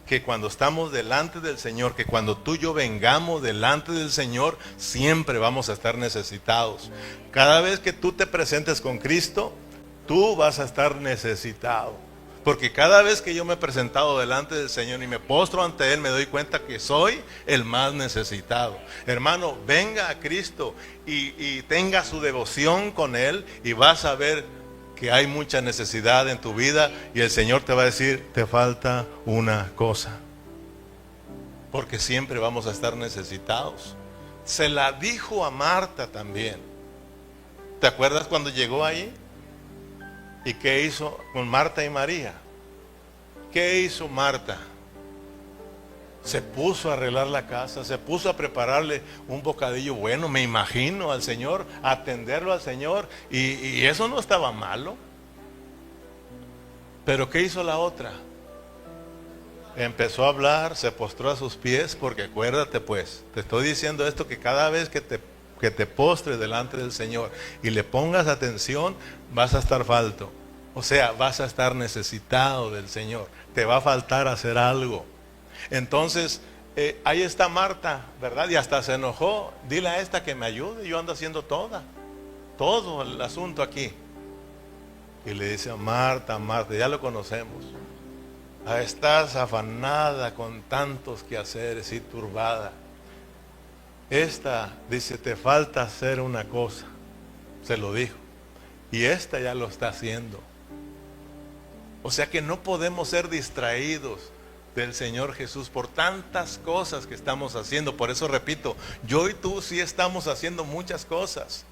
que cuando estamos delante del Señor, que cuando tú y yo vengamos delante del Señor, siempre vamos a estar necesitados. Cada vez que tú te presentes con Cristo, tú vas a estar necesitado. Porque cada vez que yo me he presentado delante del Señor y me postro ante Él, me doy cuenta que soy el más necesitado. Hermano, venga a Cristo y tenga su devoción con Él, y vas a ver que hay mucha necesidad en tu vida, y el Señor te va a decir, te falta una cosa. Porque siempre vamos a estar necesitados. Se la dijo a Marta también. ¿Te acuerdas cuando llegó ahí? ¿Y qué hizo con Marta y María? ¿Qué hizo Marta? Se puso a arreglar la casa, se puso a prepararle un bocadillo bueno, me imagino, al Señor, a atenderlo al Señor, y eso no estaba malo. Pero ¿qué hizo la otra? Empezó a hablar, se postró a sus pies, porque acuérdate pues, te estoy diciendo esto, que cada vez que te postres delante del Señor y le pongas atención, vas a estar falto. O sea, vas a estar necesitado del Señor, te va a faltar hacer algo. Entonces, ahí está Marta, ¿verdad? Y hasta se enojó. Dile a esta que me ayude, yo ando haciendo todo el asunto aquí. Y le dice a Marta, Marta, ya lo conocemos, estás afanada con tantos quehaceres y turbada. Esta dice, te falta hacer una cosa. Se lo dijo. Y esta ya lo está haciendo. O sea que no podemos ser distraídos del Señor Jesús por tantas cosas que estamos haciendo. Por eso repito, yo y tú sí estamos haciendo muchas cosas,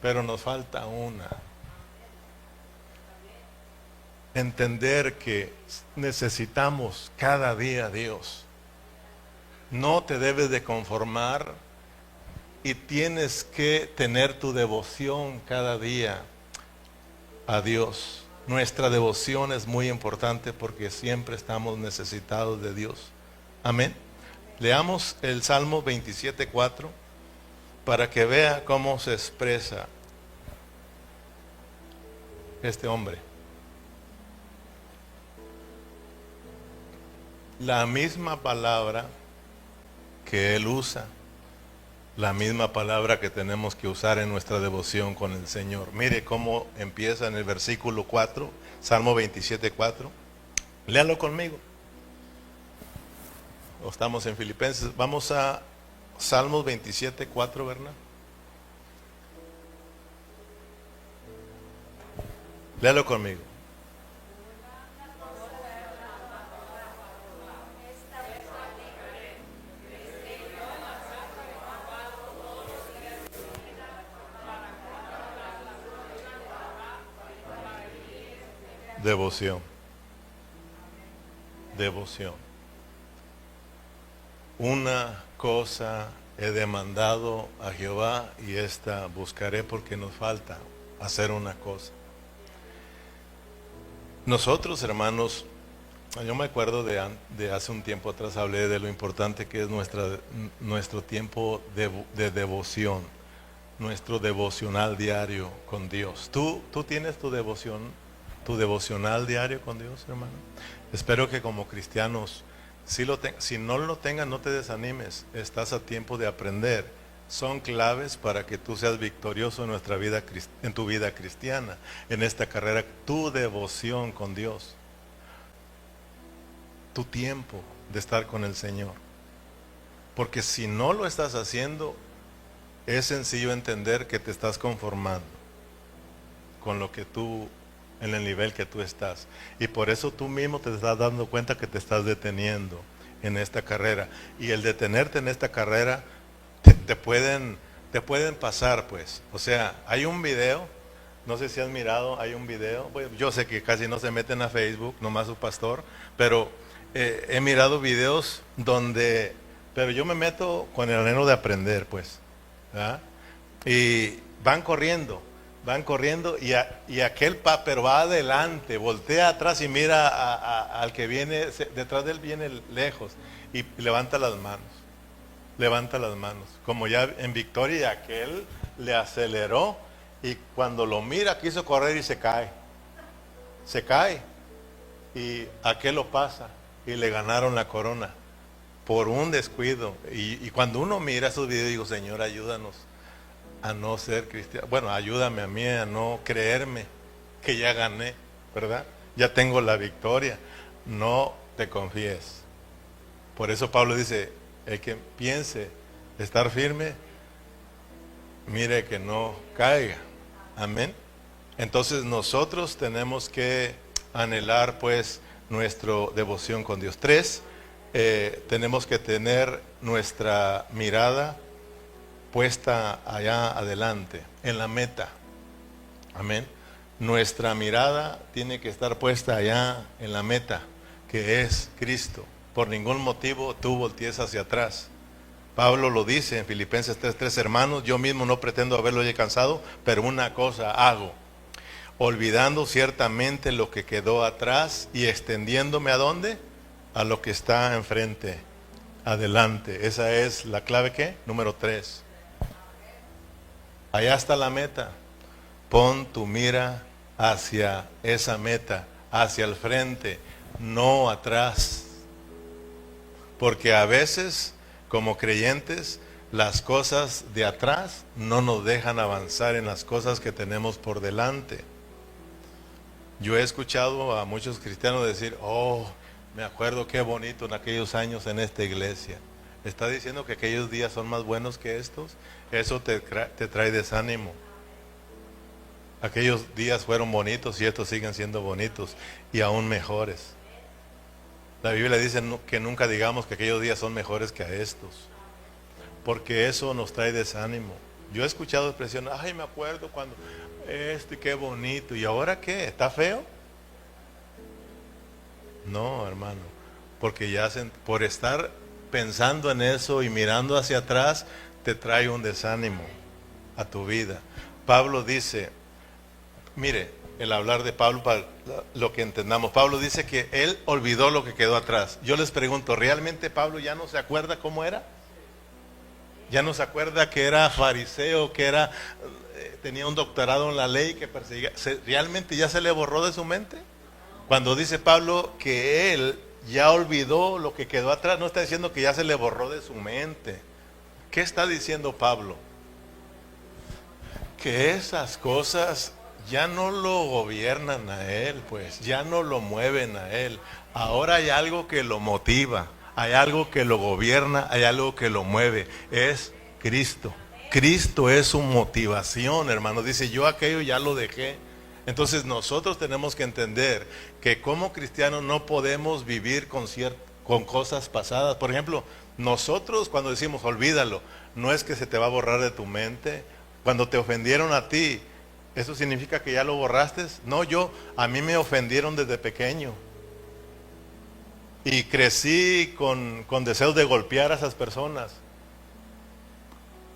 pero nos falta una. Entender que necesitamos cada día a Dios. No te debes de conformar, y tienes que tener tu devoción cada día a Dios. Nuestra devoción es muy importante porque siempre estamos necesitados de Dios. Amén. Leamos el Salmo 27:4 para que vea cómo se expresa este hombre. La misma palabra que él usa, la misma palabra que tenemos que usar en nuestra devoción con el Señor. Mire cómo empieza en el versículo 4, Salmo 27:4. Léalo conmigo. Estamos en Filipenses. Vamos a Salmos 27:4, ¿verdad? Léalo conmigo. Devoción. Devoción. Una cosa he demandado a Jehová, y esta buscaré, porque nos falta hacer una cosa. Nosotros, hermanos, yo me acuerdo de hace un tiempo atrás, hablé de lo importante que es nuestro tiempo de devoción, nuestro devocional diario con Dios. ¿Tú tienes tu devocional diario con Dios, hermano? Espero que como cristianos, si no lo tengas, no te desanimes, estás a tiempo de aprender. Son claves para que tú seas victorioso en tu vida cristiana, en esta carrera. Tu devoción con Dios, tu tiempo de estar con el Señor. Porque si no lo estás haciendo, es sencillo entender que te estás conformando con lo que en el nivel que tú estás. Y por eso tú mismo te estás dando cuenta que te estás deteniendo en esta carrera. Y el detenerte en esta carrera, te pueden pasar, pues. O sea, hay un video, no sé si has mirado, hay un video, bueno, yo sé que casi no se meten a Facebook, nomás su pastor, pero he mirado videos pero yo me meto con el anhelo de aprender, pues, ¿verdad? Y van corriendo, y aquel pero va adelante, voltea atrás y mira al que viene, detrás de él viene lejos, y levanta las manos, como ya en victoria, y aquel le aceleró Y cuando lo mira, quiso correr y se cae. Se cae. ¿Y a qué lo pasa? Y le ganaron la corona por un descuido. Y cuando uno mira esos videos, digo, Señor, ayúdanos a no ser cristiano. Bueno, ayúdame a mí a no creerme que ya gané, ¿verdad? Ya tengo la victoria. No te confíes. Por eso Pablo dice, el que piense estar firme, mire que no caiga. Amén. Entonces nosotros tenemos que anhelar pues nuestra devoción con Dios. 3, tenemos que tener nuestra mirada puesta allá adelante, en la meta. Amén. Nuestra mirada tiene que estar puesta allá en la meta, que es Cristo. Por ningún motivo tú voltees hacia atrás. Pablo lo dice en Filipenses 3:3, hermanos, yo mismo no pretendo haberlo ya alcanzado, pero una cosa hago, olvidando ciertamente lo que quedó atrás y extendiéndome ¿a dónde? A lo que está enfrente, adelante. Esa es la clave, ¿qué? Número 3. Allá está la meta. Pon tu mira hacia esa meta, hacia el frente, no atrás. Porque a veces, como creyentes, las cosas de atrás no nos dejan avanzar en las cosas que tenemos por delante. Yo he escuchado a muchos cristianos decir, oh, me acuerdo qué bonito en aquellos años en esta iglesia. ¿Está diciendo que aquellos días son más buenos que estos? Eso te trae desánimo. Aquellos días fueron bonitos y estos siguen siendo bonitos y aún mejores. La Biblia dice que nunca digamos que aquellos días son mejores que a estos, porque eso nos trae desánimo. Yo he escuchado expresiones, ay, me acuerdo cuando qué bonito, ¿y ahora qué? ¿Está feo? No, hermano, porque ya por estar pensando en eso y mirando hacia atrás, te trae un desánimo a tu vida. Pablo dice, mire, el hablar de Pablo para lo que entendamos, Pablo dice que él olvidó lo que quedó atrás. Yo les pregunto, ¿realmente Pablo ya no se acuerda cómo era? ¿Ya no se acuerda que era fariseo, que tenía un doctorado en la ley, que perseguía? ¿Realmente ya se le borró de su mente? Cuando dice Pablo que él ya olvidó lo que quedó atrás, no está diciendo que ya se le borró de su mente. ¿Qué está diciendo Pablo? Que esas cosas ya no lo gobiernan a él, pues, ya no lo mueven a él. Ahora hay algo que lo motiva, hay algo que lo gobierna, hay algo que lo mueve, es Cristo. Cristo es su motivación, hermano. Dice, yo aquello ya lo dejé. Entonces nosotros tenemos que entender que como cristianos no podemos vivir con cosas pasadas. Por ejemplo, nosotros cuando decimos olvídalo, no es que se te va a borrar de tu mente. Cuando te ofendieron a ti, ¿eso significa que ya lo borraste? No, a mí me ofendieron desde pequeño. Y crecí con deseos de golpear a esas personas.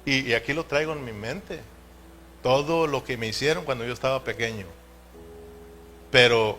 Y aquí lo traigo en mi mente. Todo lo que me hicieron cuando yo estaba pequeño. Pero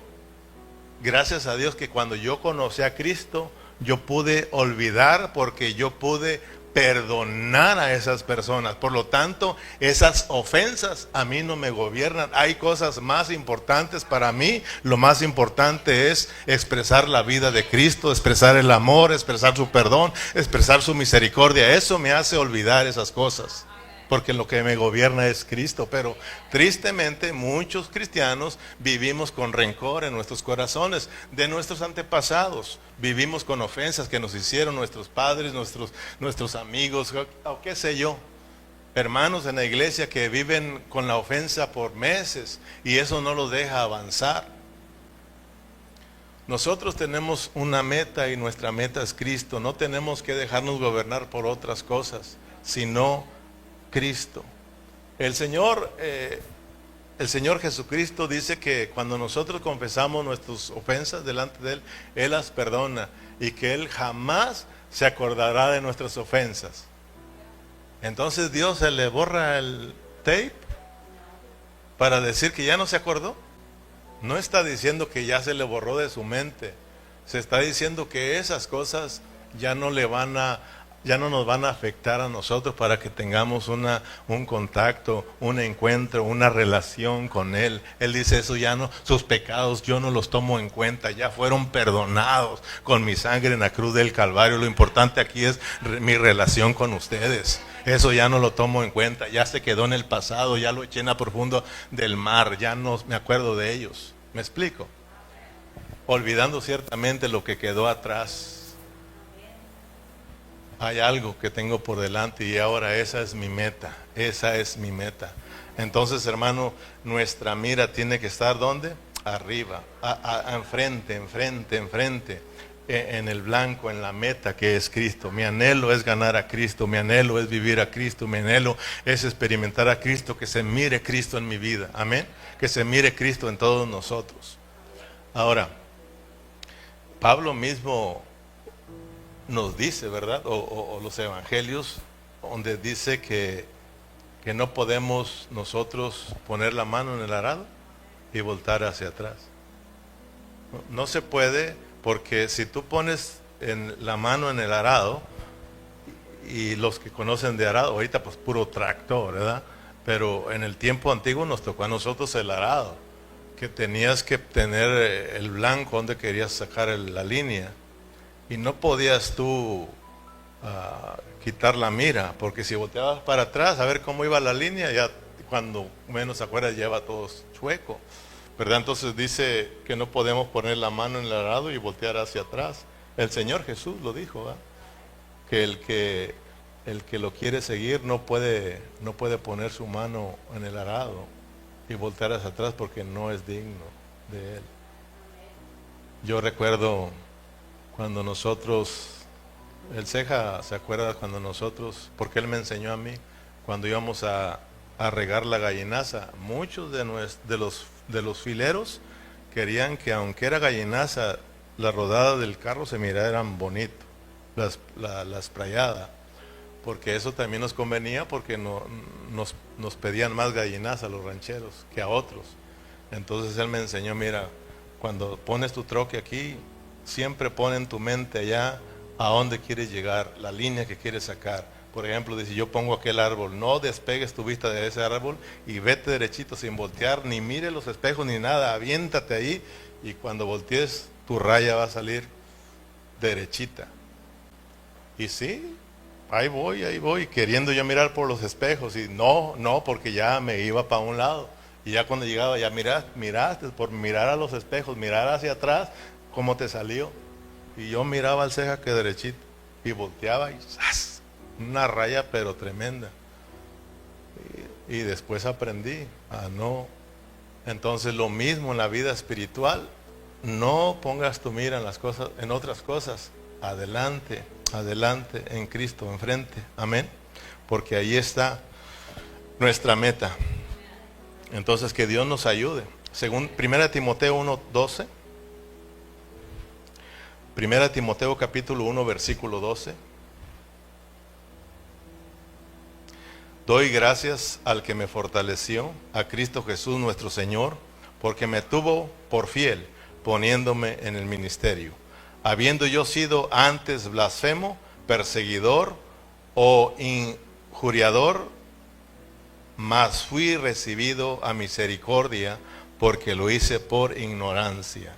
gracias a Dios que cuando yo conocí a Cristo, yo pude olvidar porque yo pude perdonar a esas personas. Por lo tanto, esas ofensas a mí no me gobiernan. Hay cosas más importantes para mí. Lo más importante es expresar la vida de Cristo, expresar el amor, expresar su perdón, expresar su misericordia. Eso me hace olvidar esas cosas, porque lo que me gobierna es Cristo. Pero tristemente muchos cristianos vivimos con rencor en nuestros corazones de nuestros antepasados. Vivimos con ofensas que nos hicieron nuestros padres, nuestros amigos, o qué sé yo. Hermanos en la iglesia que viven con la ofensa por meses y eso no los deja avanzar. Nosotros tenemos una meta y nuestra meta es Cristo. No tenemos que dejarnos gobernar por otras cosas, sino Cristo. El Señor Jesucristo dice que cuando nosotros confesamos nuestras ofensas delante de Él, Él las perdona y que Él jamás se acordará de nuestras ofensas. Entonces Dios se le borra el tape para decir que ya no se acordó. No está diciendo que ya se le borró de su mente. Se está diciendo que esas cosas ya no le van a ya no nos van a afectar a nosotros para que tengamos un contacto, un encuentro, una relación con Él. Él dice eso ya no, sus pecados yo no los tomo en cuenta, ya fueron perdonados con mi sangre en la cruz del Calvario. Lo importante aquí es mi relación con ustedes. Eso ya no lo tomo en cuenta, ya se quedó en el pasado, ya lo eché en la profundo del mar, ya no me acuerdo de ellos. ¿Me explico? Olvidando ciertamente lo que quedó atrás. Hay algo que tengo por delante y ahora esa es mi meta, esa es mi meta. Entonces, hermano, nuestra mira tiene que estar ¿dónde? Arriba, enfrente, en el blanco, en la meta que es Cristo. Mi anhelo es ganar a Cristo, mi anhelo es vivir a Cristo, mi anhelo es experimentar a Cristo, que se mire Cristo en mi vida, amén, que se mire Cristo en todos nosotros. Ahora, Pablo mismo nos dice, ¿verdad? O los evangelios, donde dice que no podemos nosotros poner la mano en el arado y voltar hacia atrás. No se puede, porque si tú pones la mano en el arado, y los que conocen de arado, ahorita pues puro tractor, ¿verdad? Pero en el tiempo antiguo nos tocó a nosotros el arado, que tenías que tener el blanco donde querías sacar la línea. Y no podías tú quitar la mira, porque si volteabas para atrás a ver cómo iba la línea, ya cuando menos se acuerda lleva todo chueco, ¿verdad? Entonces dice que no podemos poner la mano en el arado y voltear hacia atrás. El Señor Jesús lo dijo, ¿verdad? Que el que lo quiere seguir no puede poner su mano en el arado y voltear hacia atrás porque no es digno de Él. Yo recuerdo cuando nosotros, el Ceja se acuerda cuando nosotros, porque él me enseñó a mí, cuando íbamos a regar la gallinaza, muchos de los fileros querían que aunque era gallinaza, la rodada del carro se miraran bonito, la sprayada, porque eso también nos convenía, porque nos pedían más gallinaza a los rancheros que a otros. Entonces él me enseñó, mira, cuando pones tu troque aquí, siempre pon en tu mente allá a dónde quieres llegar, la línea que quieres sacar. Por ejemplo, dice, yo pongo aquel árbol, no despegues tu vista de ese árbol y vete derechito sin voltear, ni mire los espejos ni nada, aviéntate ahí y cuando voltees tu raya va a salir derechita. Y sí, ahí voy, queriendo yo mirar por los espejos y no, porque ya me iba para un lado. Y ya cuando llegaba, ya miraste, por mirar a los espejos, mirar hacia atrás, cómo te salió. Y yo miraba al Ceja que derechito y volteaba y ¡zas! Una raya pero tremenda. Y después aprendí a no. Entonces lo mismo en la vida espiritual, no pongas tu mira en las cosas, en otras cosas, adelante en Cristo, enfrente, amén, porque ahí está nuestra meta. Entonces que Dios nos ayude. Según 1 Timoteo 1:12, 1 Timoteo capítulo 1 versículo 12. Doy gracias al que me fortaleció, a Cristo Jesús nuestro Señor, porque me tuvo por fiel, poniéndome en el ministerio. Habiendo yo sido antes blasfemo, perseguidor o injuriador, mas fui recibido a misericordia, porque lo hice por ignorancia,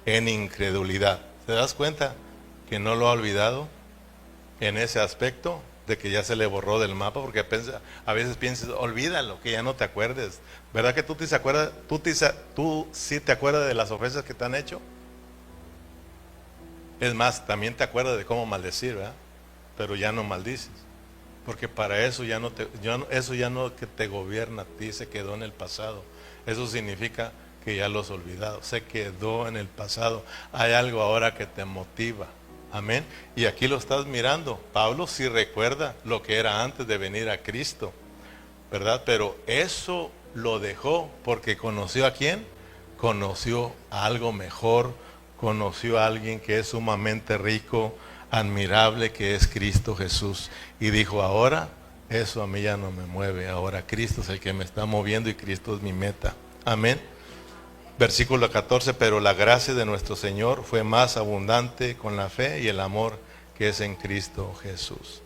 en incredulidad. ¿Te das cuenta que no lo ha olvidado en ese aspecto? De que ya se le borró del mapa, porque a veces piensas, olvídalo, que ya no te acuerdes. ¿Verdad que tú sí te acuerdas de las ofensas que te han hecho? Es más, también te acuerdas de cómo maldecir, ¿verdad? Pero ya no maldices, porque para eso eso ya no que te gobierna a ti, se quedó en el pasado. Eso significa que ya lo has olvidado, se quedó en el pasado. Hay algo ahora que te motiva. Amén. Y aquí lo estás mirando. Pablo sí recuerda lo que era antes de venir a Cristo, ¿verdad? Pero eso lo dejó porque conoció a quién. Conoció a algo mejor. Conoció a alguien que es sumamente rico, admirable, que es Cristo Jesús. Y dijo, ahora eso a mí ya no me mueve. Ahora Cristo es el que me está moviendo y Cristo es mi meta. Amén. Versículo 14, pero la gracia de nuestro Señor fue más abundante con la fe y el amor que es en Cristo Jesús.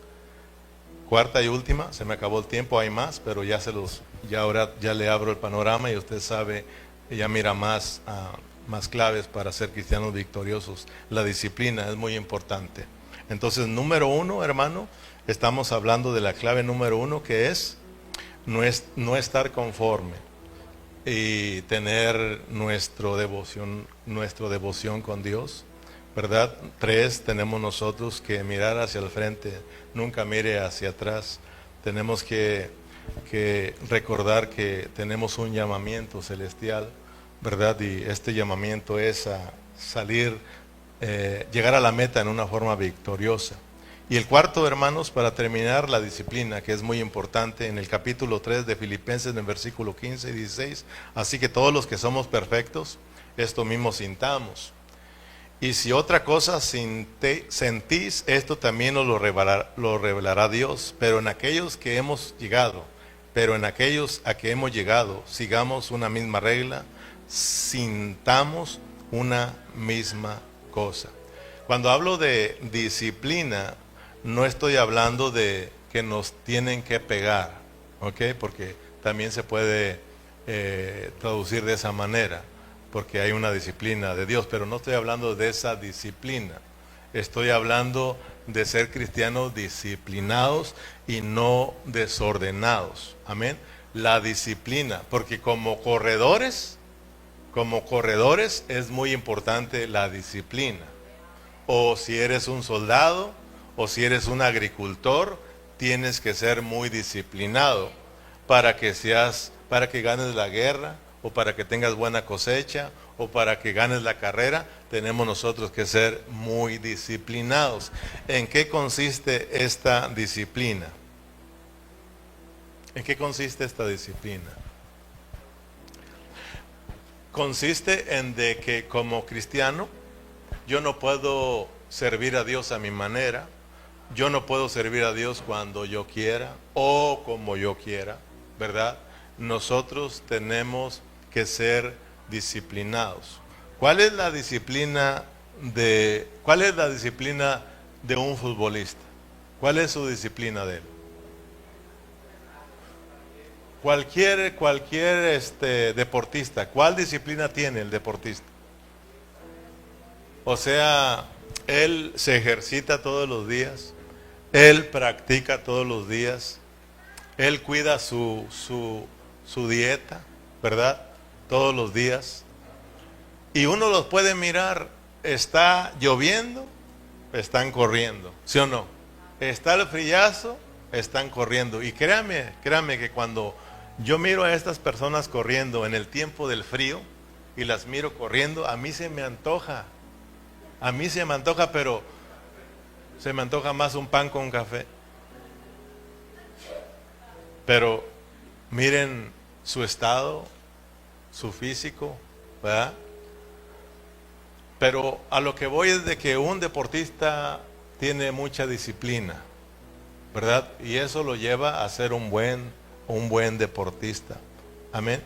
Cuarta y última, se me acabó el tiempo, hay más, pero ya ahora ya le abro el panorama y usted sabe, ya mira más claves para ser cristianos victoriosos. La disciplina es muy importante. Entonces, número uno, hermano, estamos hablando de la clave número uno, que es no estar conforme y tener nuestra devoción con Dios, ¿verdad? 3, tenemos nosotros que mirar hacia el frente, nunca mire hacia atrás. Tenemos que recordar que tenemos un llamamiento celestial, ¿verdad? Y este llamamiento es a salir, llegar a la meta en una forma victoriosa. Y el cuarto, hermanos, para terminar, la disciplina, que es muy importante en el capítulo 3 de Filipenses, en el versículo 15 y 16. Así que todos los que somos perfectos, esto mismo sintamos. Y si otra cosa sentís, esto también nos lo revelará Dios. Pero en aquellos a que hemos llegado, sigamos una misma regla, sintamos una misma cosa. Cuando hablo de disciplina, no estoy hablando de que nos tienen que pegar, ¿ok? Porque también se puede traducir de esa manera, porque hay una disciplina de Dios, pero no estoy hablando de esa disciplina. Estoy hablando de ser cristianos disciplinados y no desordenados. Amén. La disciplina, porque como corredores es muy importante la disciplina. O si eres un soldado, o si eres un agricultor, tienes que ser muy disciplinado para que ganes la guerra, o para que tengas buena cosecha, o para que ganes la carrera. Tenemos nosotros que ser muy disciplinados. ¿En qué consiste esta disciplina? ¿En qué consiste esta disciplina? Consiste en de que como cristiano, yo no puedo servir a Dios a mi manera. Yo no puedo servir a Dios cuando yo quiera o como yo quiera, ¿verdad? Nosotros tenemos que ser disciplinados. ¿Cuál es la disciplina de un futbolista? ¿Cuál es su disciplina de él? Cualquier deportista, ¿cuál disciplina tiene el deportista? O sea, él se ejercita todos los días, él practica todos los días, él cuida su dieta, ¿verdad? Todos los días. Y uno los puede mirar, está lloviendo, están corriendo, ¿sí o no? Está el frillazo, están corriendo. Y créame que cuando yo miro a estas personas corriendo en el tiempo del frío y las miro corriendo, a mí se me antoja, pero se me antoja más un pan con café. Pero miren su estado, su físico, ¿verdad? Pero a lo que voy es de que un deportista tiene mucha disciplina, ¿verdad? Y eso lo lleva a ser un buen deportista. Amén.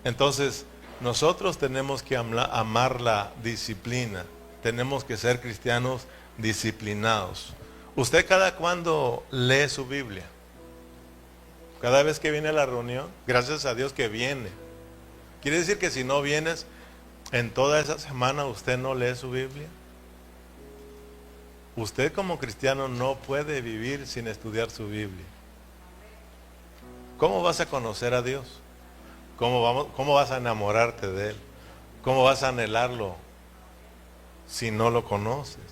Entonces, nosotros tenemos que amar la disciplina. Tenemos que ser cristianos disciplinados. ¿Usted cada cuándo lee su Biblia? Cada vez que viene a la reunión, gracias a Dios que viene. Quiere decir que si no vienes, en toda esa semana usted no lee su Biblia. Usted como cristiano no puede vivir sin estudiar su Biblia. ¿Cómo vas a conocer a Dios? ¿Cómo vas a enamorarte de Él? ¿Cómo vas a anhelarlo si no lo conoces?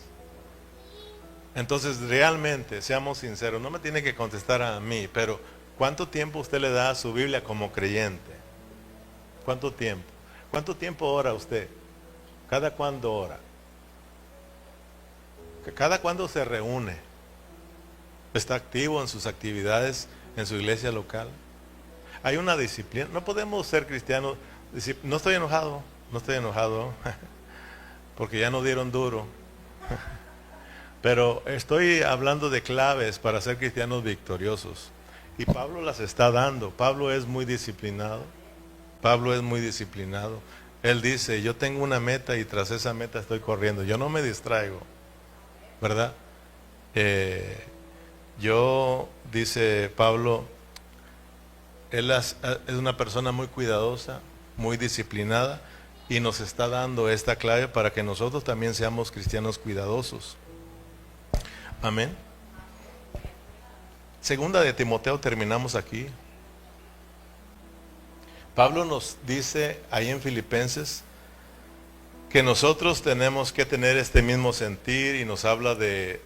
Entonces realmente, seamos sinceros, no me tiene que contestar a mí, pero ¿cuánto tiempo usted le da a su Biblia como creyente? ¿Cuánto tiempo? ¿Cuánto tiempo ora usted? ¿Cada cuándo ora? ¿Cada cuándo se reúne? ¿Está activo en sus actividades en su iglesia local? Hay una disciplina. No podemos ser cristianos. No estoy enojado, porque ya no dieron duro. Pero estoy hablando de claves para ser cristianos victoriosos. Y Pablo las está dando. Pablo es muy disciplinado. Él dice, yo tengo una meta y tras esa meta estoy corriendo. Yo no me distraigo, ¿verdad? Yo, dice Pablo, él es una persona muy cuidadosa, muy disciplinada, y nos está dando esta clave para que nosotros también seamos cristianos cuidadosos. Amén. Segunda de Timoteo, terminamos aquí. Pablo nos dice ahí en Filipenses que nosotros tenemos que tener este mismo sentir, y nos habla de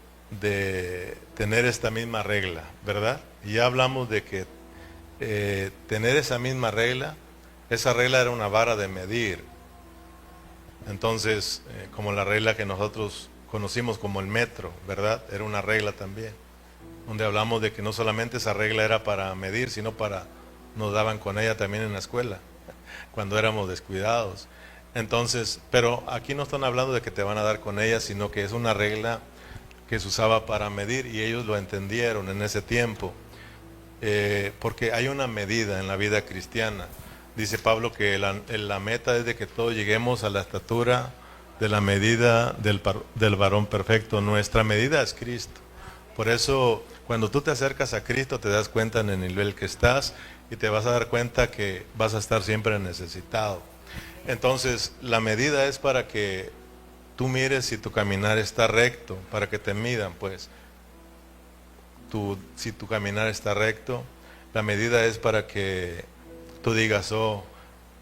tener esta misma regla, ¿verdad? Y ya hablamos de que tener esa misma regla, esa regla era una vara de medir. Entonces, como la regla que nosotros conocimos como el metro, ¿verdad? Era una regla también, donde hablamos de que no solamente esa regla era para medir, sino nos daban con ella también en la escuela, cuando éramos descuidados. Entonces, pero aquí no están hablando de que te van a dar con ella, sino que es una regla que se usaba para medir, y ellos lo entendieron en ese tiempo, porque hay una medida en la vida cristiana. Dice Pablo que la meta es de que todos lleguemos a la estatura de la medida del varón perfecto. Nuestra medida es Cristo. Por eso, cuando tú te acercas a Cristo, te das cuenta en el nivel que estás, y te vas a dar cuenta que vas a estar siempre necesitado. Entonces, la medida es para que tú mires si tu caminar está recto, para que te midan, pues. Si tu caminar está recto, la medida es para que tú digas, oh,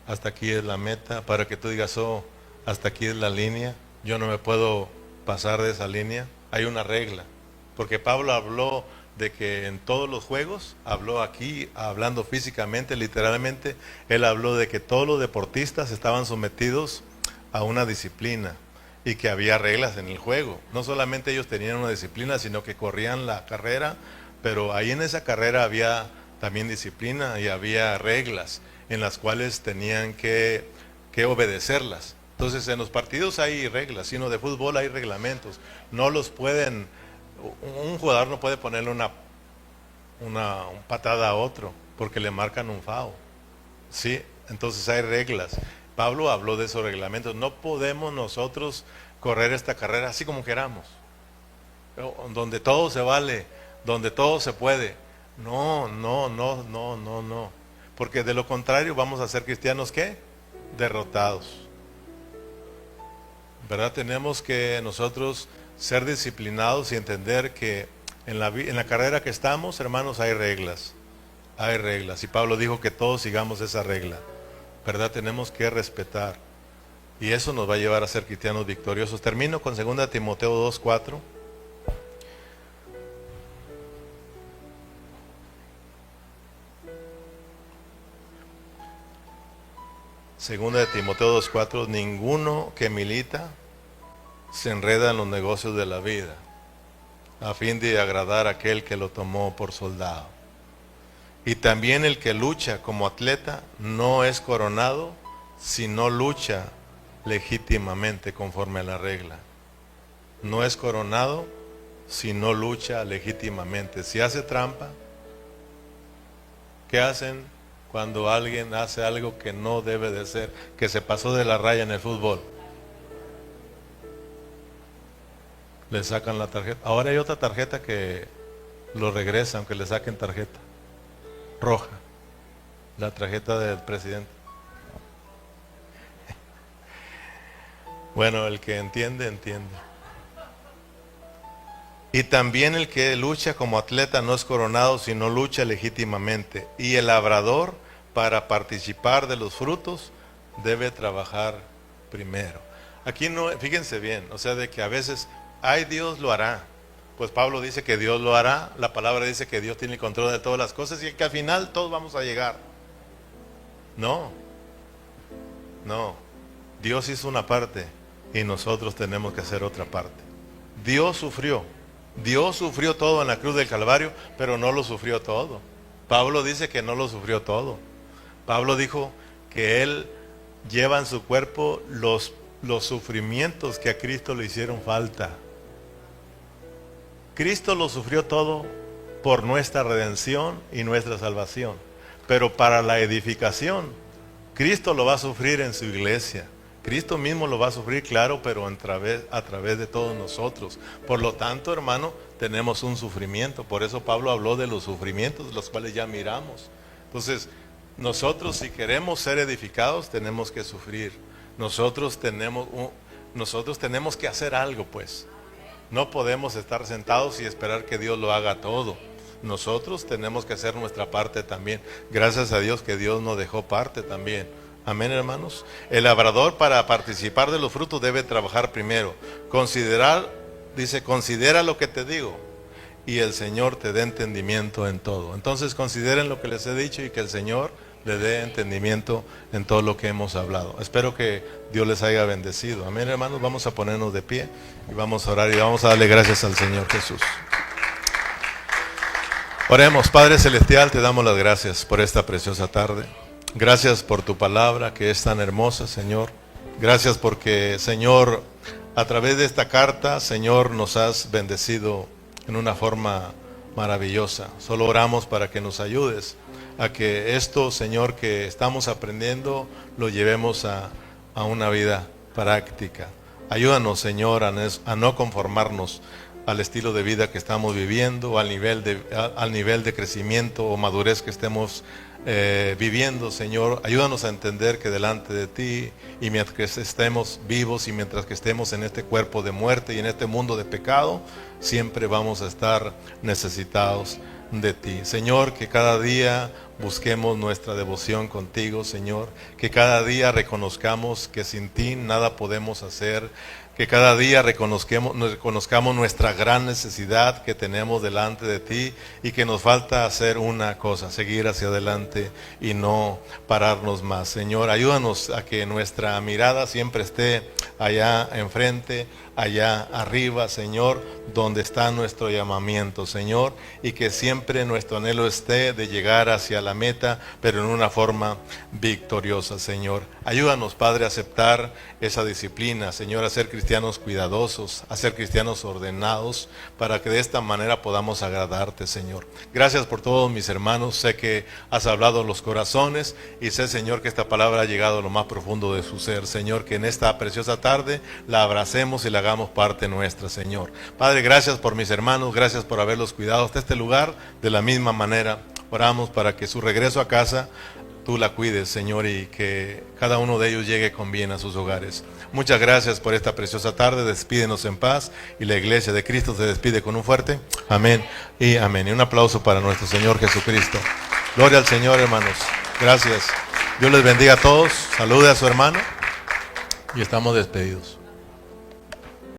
hasta aquí es la meta, para que tú digas, oh, hasta aquí es la línea, yo no me puedo pasar de esa línea. Hay una regla, porque Pablo habló de que en todos los juegos, habló aquí, hablando físicamente, literalmente, él habló de que todos los deportistas estaban sometidos a una disciplina, y que había reglas en el juego. No solamente ellos tenían una disciplina, sino que corrían la carrera, pero ahí en esa carrera había también disciplina, y había reglas en las cuales tenían que obedecerlas. Entonces, en los partidos hay reglas, sino de fútbol hay reglamentos. No los pueden, un jugador no puede ponerle una patada a otro, porque le marcan un foul. ¿Sí? Entonces hay reglas. Pablo habló de esos reglamentos. No podemos nosotros correr esta carrera así como queramos, donde todo se vale, donde todo se puede. No. Porque de lo contrario vamos a ser cristianos, ¿qué? Derrotados. ¿Verdad? Tenemos que nosotros ser disciplinados y entender que en la carrera que estamos, hermanos, hay reglas. Hay reglas. Y Pablo dijo que todos sigamos esa regla, ¿verdad? Tenemos que respetar. Y eso nos va a llevar a ser cristianos victoriosos. Termino con 2 Timoteo 2:4. Segunda de Timoteo 2:4, ninguno que milita se enreda en los negocios de la vida, a fin de agradar a aquel que lo tomó por soldado. Y también el que lucha como atleta no es coronado si no lucha legítimamente conforme a la regla. No es coronado si no lucha legítimamente. Si hace trampa, ¿qué hacen cuando alguien hace algo que no debe de ser, que se pasó de la raya en el fútbol? Le sacan la tarjeta. Ahora hay otra tarjeta que lo regresa, aunque le saquen tarjeta roja, la tarjeta del presidente. Bueno, el que entiende, entiende. Y también el que lucha como atleta no es coronado si no lucha legítimamente. Y el labrador, para participar de los frutos, debe trabajar primero. Aquí no, fíjense bien, o sea, de que a veces, ay, Dios lo hará. Pues Pablo dice que Dios lo hará, la palabra dice que Dios tiene el control de todas las cosas, y que al final todos vamos a llegar. No. Dios hizo una parte y nosotros tenemos que hacer otra parte. Dios sufrió todo en la cruz del Calvario, pero no lo sufrió todo. Pablo dice que no lo sufrió todo. Pablo dijo que él lleva en su cuerpo los sufrimientos que a Cristo le hicieron falta. Cristo lo sufrió todo por nuestra redención y nuestra salvación, pero para la edificación, Cristo lo va a sufrir en su iglesia, Cristo mismo lo va a sufrir, claro, pero a través de todos nosotros. Por lo tanto, hermano, tenemos un sufrimiento. Por eso Pablo habló de los sufrimientos, los cuales ya miramos. Entonces, nosotros si queremos ser edificados, tenemos que sufrir. Nosotros tenemos que hacer algo, pues. No podemos estar sentados y esperar que Dios lo haga todo. Nosotros tenemos que hacer nuestra parte también. Gracias a Dios que Dios nos dejó parte también. Amén, hermanos. El labrador, para participar de los frutos, debe trabajar primero. Considera lo que te digo, y el Señor te dé entendimiento en todo. Entonces consideren lo que les he dicho y que el Señor le dé entendimiento en todo lo que hemos hablado. Espero que Dios les haya bendecido. Amén, hermanos. Vamos a ponernos de pie y vamos a orar y vamos a darle gracias al Señor Jesús. Oremos. Padre Celestial, te damos las gracias por esta preciosa tarde. Gracias por tu palabra que es tan hermosa, Señor. Gracias porque, Señor, a través de esta carta, Señor, nos has bendecido en una forma maravillosa. Solo oramos para que nos ayudes a que esto, Señor, que estamos aprendiendo, lo llevemos a una vida práctica. Ayúdanos, Señor, a no conformarnos al estilo de vida que estamos viviendo, al nivel de crecimiento o madurez que estemos viviendo, Señor. Ayúdanos a entender que delante de ti, y mientras que estemos vivos y mientras que estemos en este cuerpo de muerte y en este mundo de pecado, siempre vamos a estar necesitados de ti. Señor, que cada día busquemos nuestra devoción contigo, Señor. Que cada día reconozcamos que sin ti nada podemos hacer. Que cada día reconozcamos nuestra gran necesidad que tenemos delante de ti y que nos falta hacer una cosa, seguir hacia adelante y no pararnos más. Señor, ayúdanos a que nuestra mirada siempre esté allá enfrente, allá arriba, Señor, donde está nuestro llamamiento, Señor, y que siempre nuestro anhelo esté de llegar hacia la meta, pero en una forma victoriosa, Señor. Ayúdanos, Padre, a aceptar esa disciplina, Señor, a ser cristianos cuidadosos, a ser cristianos ordenados, para que de esta manera podamos agradarte, Señor. Gracias por todos mis hermanos. Sé que has hablado en los corazones y sé, Señor, que esta palabra ha llegado a lo más profundo de su ser, Señor, que en esta preciosa tarde la abracemos y la hagamos parte nuestra, Señor. Padre, gracias por mis hermanos, gracias por haberlos cuidado hasta este lugar. De la misma manera, oramos para que su regreso a casa tú la cuides, Señor, y que cada uno de ellos llegue con bien a sus hogares. Muchas gracias por esta preciosa tarde. Despídenos en paz y la iglesia de Cristo se despide con un fuerte amén y amén. Y un aplauso para nuestro Señor Jesucristo. Gloria al Señor, hermanos. Gracias. Dios les bendiga a todos. Salude a su hermano y estamos despedidos.